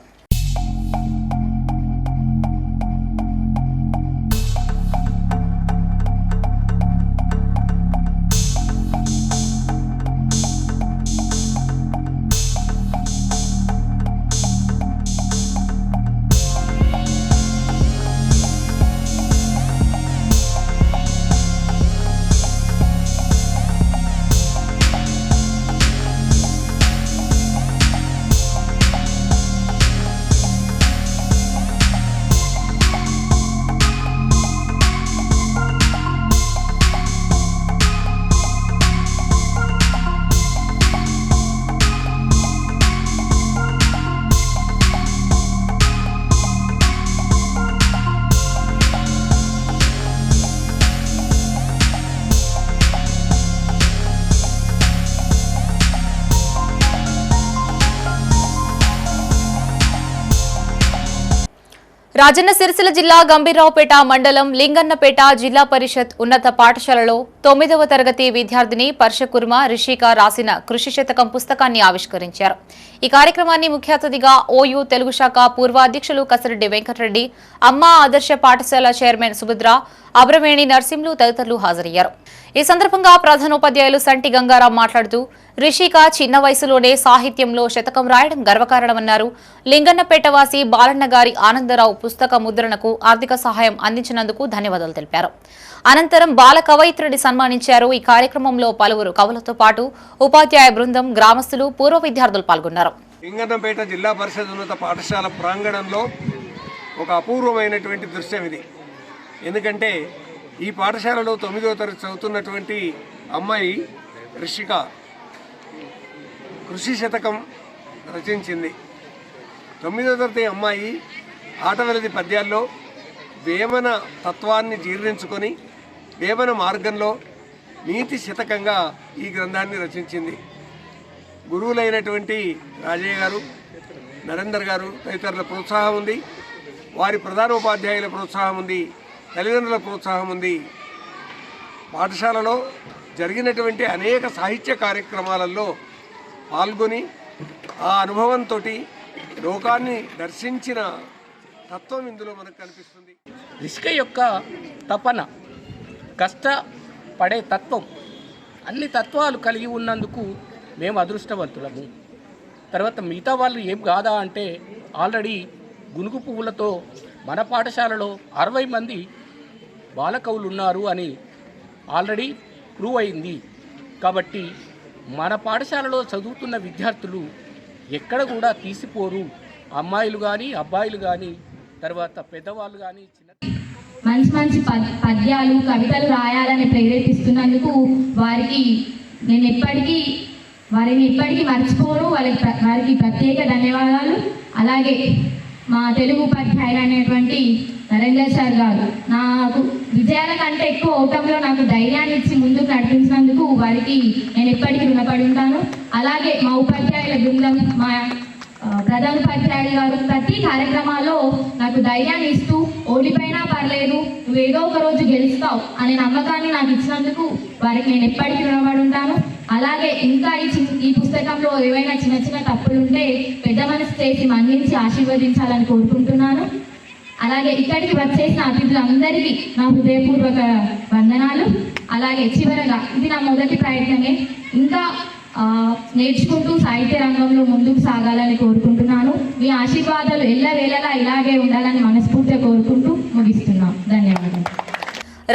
రాజన్న సిరిసిల్ల జిల్లా గంభీరావుపేట మండలం లింగన్నపేట జిల్లా పరిషత్ ఉన్నత పాఠశాలలో 9వ తరగతి విద్యార్థిని పర్షకుర్మ రిషిక రాసిన కృషి శతకం పుస్తకాన్ని ఆవిష్కరించారు. ఈ కార్యక్రమాన్ని ముఖ్య అతిథిగా ఓయూ తెలుగు శాఖ పూర్వ అధ్యక్షులు కసిరెడ్డి వెంకటరెడ్డి, అమ్మా ఆదర్శ పాఠశాల చైర్మన్ సుభద్ర, అబ్రవేణి నర్సింలు తదితరులు హాజరయ్యారు. ఈ సందర్భంగా ప్రధానోపాధ్యాయులు సంటి గంగారాం మాట్లాడుతూ రిషిక చిన్న వయసులోనే సాహిత్యంలో శతకం రాయడం గర్వకారణమన్నారు. లింగన్నపేటవాసి బాలన్న గారి ఆనందరావు పుస్తక ముద్రణకు ఆర్థిక సహాయం అందించినందుకు ధన్యవాదాలు తెలిపారు. అనంతరం బాల కవయిత్రిని సన్మానించారు. ఈ కార్యక్రమంలో పలువురు కవులతో పాటు ఉపాధ్యాయ బృందం, గ్రామస్తులు, పూర్వ విద్యార్థులు పాల్గొన్నారు. లింగన్నపేట జిల్లా పరిషత్ ఉన్నత పాఠశాల ప్రాంగణంలో ఒక అపూర్వమైనటువంటి దృశ్యం ఇది. ఎందుకంటే ఈ పాఠశాలలో 9వ తరగతి చదువుతున్నటువంటి అమ్మాయి రిషిక కృషి శతకం రచించింది. 9వ తరగతి అమ్మాయి ఆటవెలది పద్యాల్లో వేమన తత్వాన్ని జీర్ణించుకొని వేమన మార్గంలో నీతి శతకంగా ఈ గ్రంథాన్ని రచించింది. గురువులైనటువంటి రాజయ్య గారు, నరేందర్ గారు తదితరుల ప్రోత్సాహం ఉంది, వారి ప్రధానోపాధ్యాయుల ప్రోత్సాహం ఉంది, తల్లిదండ్రుల ప్రోత్సాహం ఉంది. పాఠశాలలో జరిగినటువంటి అనేక సాహిత్య కార్యక్రమాలలో పాల్గొని ఆ అనుభవంతో లోకాన్ని దర్శించిన తత్వం ఇందులో మనకు కనిపిస్తుంది. రిషిక యొక్క తపన, కష్టపడే తత్వం, అన్ని తత్వాలు కలిగి ఉన్నందుకు మేము అదృష్టవంతులము. తర్వాత మిగతా వాళ్ళు ఏం కాదా అంటే ఆల్రెడీ గునుగు పువ్వులతో మన పాఠశాలలో 60 మంది బాలకవులు ఉన్నారు అని ఆల్రెడీ ప్రూవ్ అయింది. కాబట్టి మన పాఠశాలలో చదువుతున్న విద్యార్థులు ఎక్కడ కూడా తీసిపోరు. అమ్మాయిలు కానీ అబ్బాయిలు కానీ తర్వాత పెద్దవాళ్ళు కానీ మంచి మంచి పద్యాలు కవితలు రాయాలని ప్రేరేపిస్తున్నందుకు నేను వారిని ఎప్పటికీ మర్చిపోను. వారికి ప్రత్యేక ధన్యవాదాలు. అలాగే మా తెలుగు ఉపాధ్యాయులు అనేటువంటి నరేందర్ సార్ గారు నాకు విజయాల కంటే ఎక్కువ ఓటంలో నాకు ధైర్యాన్ని ఇచ్చి ముందుకు నడిపించినందుకు వారికి నేను ఎప్పటికీ రుణపడి ఉంటాను. అలాగే మా ఉపాధ్యాయుల బృందం, మా ప్రధాన ఉపాధ్యాయులు గారు ప్రతి కార్యక్రమాల్లో నాకు ధైర్యాన్ని ఇస్తూ ఓడిపోయినా పర్లేదు, నువ్వు ఏదో ఒక రోజు గెలుస్తావు అనే నమ్మకాన్ని నాకు ఇచ్చినందుకు వారికి నేను ఎప్పటికీ రుణపడి ఉంటాను. అలాగే ఇంకా ఈ పుస్తకంలో ఏవైనా చిన్న చిన్న తప్పులుంటే పెద్ద మనసు చేసి మన్నించి ఆశీర్వదించాలని కోరుకుంటున్నాను. అలాగే ఇక్కడికి వచ్చేసిన అతిథులందరికీ నా హృదయపూర్వక వందనాలు. అలాగే చివరగా ఇది నా మొదటి ప్రయత్నమే, ఇంకా నేర్చుకుంటూ సాహిత్య రంగంలో ముందుకు సాగాలని కోరుకుంటున్నాను. మీ ఆశీర్వాదాలు ఎల్లవేళలా ఇలాగే ఉండాలని మనస్ఫూర్తిగా కోరుకుంటూ ముగిస్తున్నాం. ధన్యవాదాలు.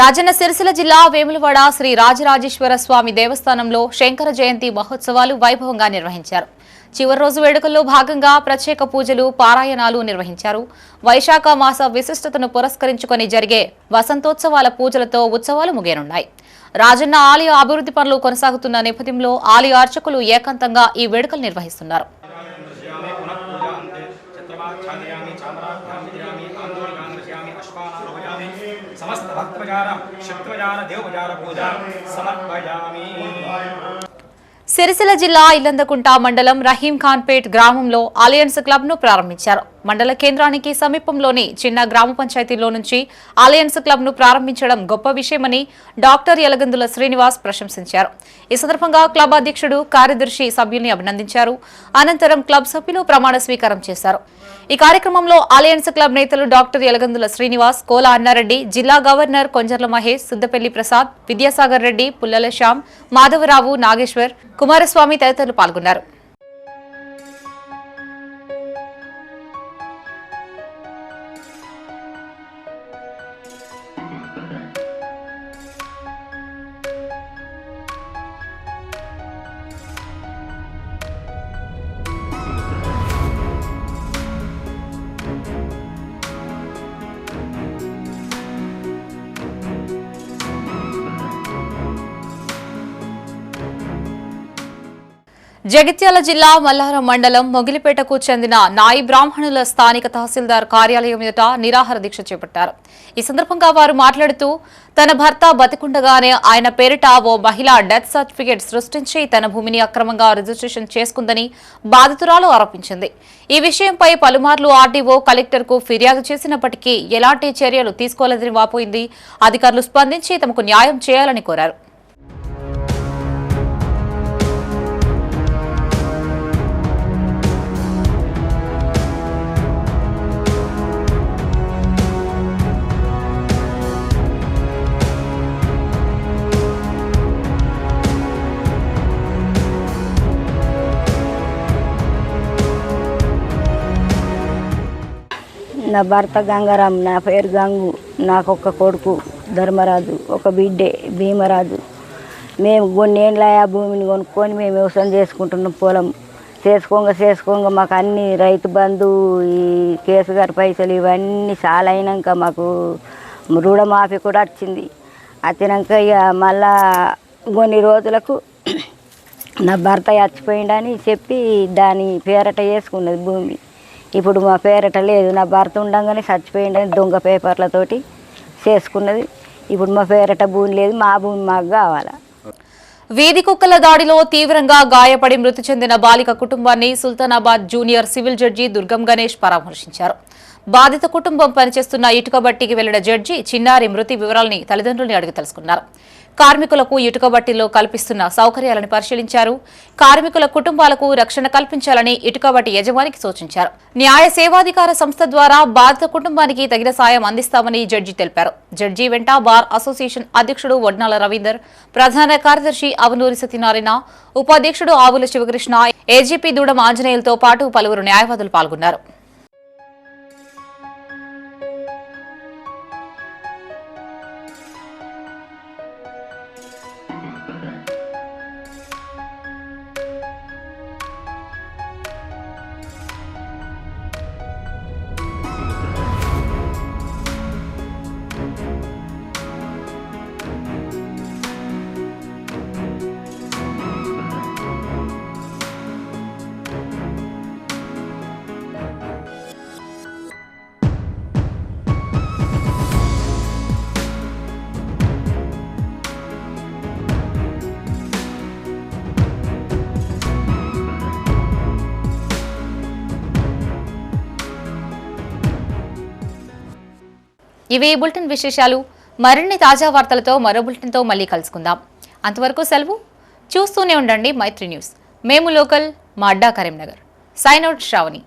రాజన్న సిరిసిల్ల జిల్లా వేములవాడ శ్రీ రాజరాజేశ్వర స్వామి దేవస్థానంలో శంకర జయంతి మహోత్సవాలు వైభవంగా నిర్వహించారు. చివరి రోజు వేడుకల్లో భాగంగా ప్రత్యేక పూజలు, పారాయణాలు నిర్వహించారు. వైశాఖ మాస విశిష్టతను పురస్కరించుకొని జరిగే వసంతోత్సవాల పూజలతో ఉత్సవాలు ముగియనున్నాయి. రాజన్న ఆలయ అభివృద్ధి పనులు కొనసాగుతున్న నేపథ్యంలో ఆలయ అర్చకులు ఏకాంతంగా ఈ వేడుకలు నిర్వహిస్తున్నారు. సిరిసిల్ల జిల్లా ఇల్లందకుంట మండలం రహీం ఖాన్పేట్ గ్రామంలో అలయన్స్ క్లబ్ ను ప్రారంభించారు. మండల కేంద్రానికి సమీపంలోని చిన్న గ్రామ పంచాయతీలో నుంచి అలయన్స్ క్లబ్ ను ప్రారంభించడం గొప్ప విషయమని డాక్టర్ యలగందుల శ్రీనివాస్ ప్రశంసించారు. ఈ సందర్భంగా క్లబ్ అధ్యక్షుడు, కార్యదర్శి సభ్యుల్ని అభినందించారు. అనంతరం క్లబ్ సభ్యులు ప్రమాణ స్వీకారం చేశారు. ఈ కార్యక్రమంలో అలయన్స్ క్లబ్ నేతలు డాక్టర్ యలగందుల శ్రీనివాస్, కోలా అన్నారెడ్డి, జిల్లా గవర్నర్ కొంజర్ల మహేష్, సుద్దపల్లి ప్రసాద్, విద్యాసాగర్ రెడ్డి, పుల్లల శ్యామ్, మాధవరావు, నాగేశ్వర్, కుమారస్వామి తదితరులు పాల్గొన్నారు. జగిత్యాల జిల్లా మల్లారం మండలం మొగిలిపేటకు చెందిన నాయి బ్రాహ్మణుల స్థానిక తహసీల్దార్ కార్యాలయం ఎదుట నిరాహార దీక్ష చేపట్టారు. ఈ సందర్భంగా వారు మాట్లాడుతూ తన భర్త బతికుండగానే ఆయన పేరిట ఓ మహిళ డెత్ సర్టిఫికేట్ సృష్టించి తన భూమిని అక్రమంగా రిజిస్ట్రేషన్ చేసుకుందని బాధితురాలు ఆరోపించింది. ఈ విషయంపై పలుమార్లు ఆర్డీఓ, కలెక్టర్కు ఫిర్యాదు చేసినప్పటికీ ఎలాంటి చర్యలు తీసుకోలేదని వాపోయింది. అధికారులు స్పందించి తమకు న్యాయం చేయాలని కోరారు. నా భర్త గంగారాం, నా పేరు గంగు, నాకు ఒక కొడుకు ధర్మరాజు, ఒక బిడ్డే భీమరాజు. మేము కొన్నేళ్ళ ఆ భూమిని కొనుక్కొని మేము వ్యవసాయం చేసుకుంటున్నాం. పొలం చేసుకోగా మాకు అన్ని రైతు బంధు, ఈ కేసుగారి పైసలు ఇవన్నీ చాలా అయినాక మాకు రుణమాఫీ కూడా వచ్చింది. వచ్చినాక ఇక మళ్ళా కొన్ని రోజులకు నా భర్త చచ్చిపోయిండని చెప్పి దాని పేరట వేసుకున్నది భూమి. ఇప్పుడు మా పేరట లేదు. నా భర్త ఉండగానే చచ్చిపోయిండని దొంగ పేపర్లతోటి చేసుకున్నది. ఇప్పుడు మా పేరట భూమి లేదు, మా భూమి మాకు కావాలా. వీధి కుక్కల దాడిలో తీవ్రంగా గాయపడి మృతి చెందిన బాలిక కుటుంబాన్ని సుల్తానాబాద్ జూనియర్ సివిల్ జడ్జి దుర్గం గణేష్ పరామర్శించారు. బాధిత కుటుంబం పనిచేస్తున్న ఇటుక బట్టికి వెళ్లిన జడ్జి చిన్నారి మృతి వివరాలని తల్లిదండ్రుల్ని అడిగి తెలుసుకున్నారు. కార్మికులకు ఇటుక బట్టిలో కల్పిస్తున్న సౌకర్యాలను పరిశీలించారు. కార్మికుల కుటుంబాలకు రక్షణ కల్పించాలని ఇటుక బట్టి యజమానికి సూచించారు. న్యాయ సేవాధికార సంస్థ ద్వారా బాధిత కుటుంబానికి తగిన సాయం అందిస్తామని జడ్జి తెలిపారు. జడ్జి వెంట బార్ అసోసియేషన్ అధ్యక్షుడు వడ్నాల రవీందర్, ప్రధాన కార్యదర్శి అవనూరి సత్యనారాయణ, ఉపాధ్యక్షుడు ఆవుల శివకృష్ణ, ఏజీపీ దూడం ఆంజనేయులతో పాటు పలువురు న్యాయవాదులు పాల్గొన్నారు. ఇవి ఈ బులెటిన్ విశేషాలు. మరిన్ని తాజా వార్తలతో మరో బులెటిన్తో మళ్ళీ కలుసుకుందాం. అంతవరకు సెలవు. చూస్తూనే ఉండండి మైత్రి న్యూస్. మేము లోకల్, మా అడ్డా కరీంనగర్. Sign out Shravani.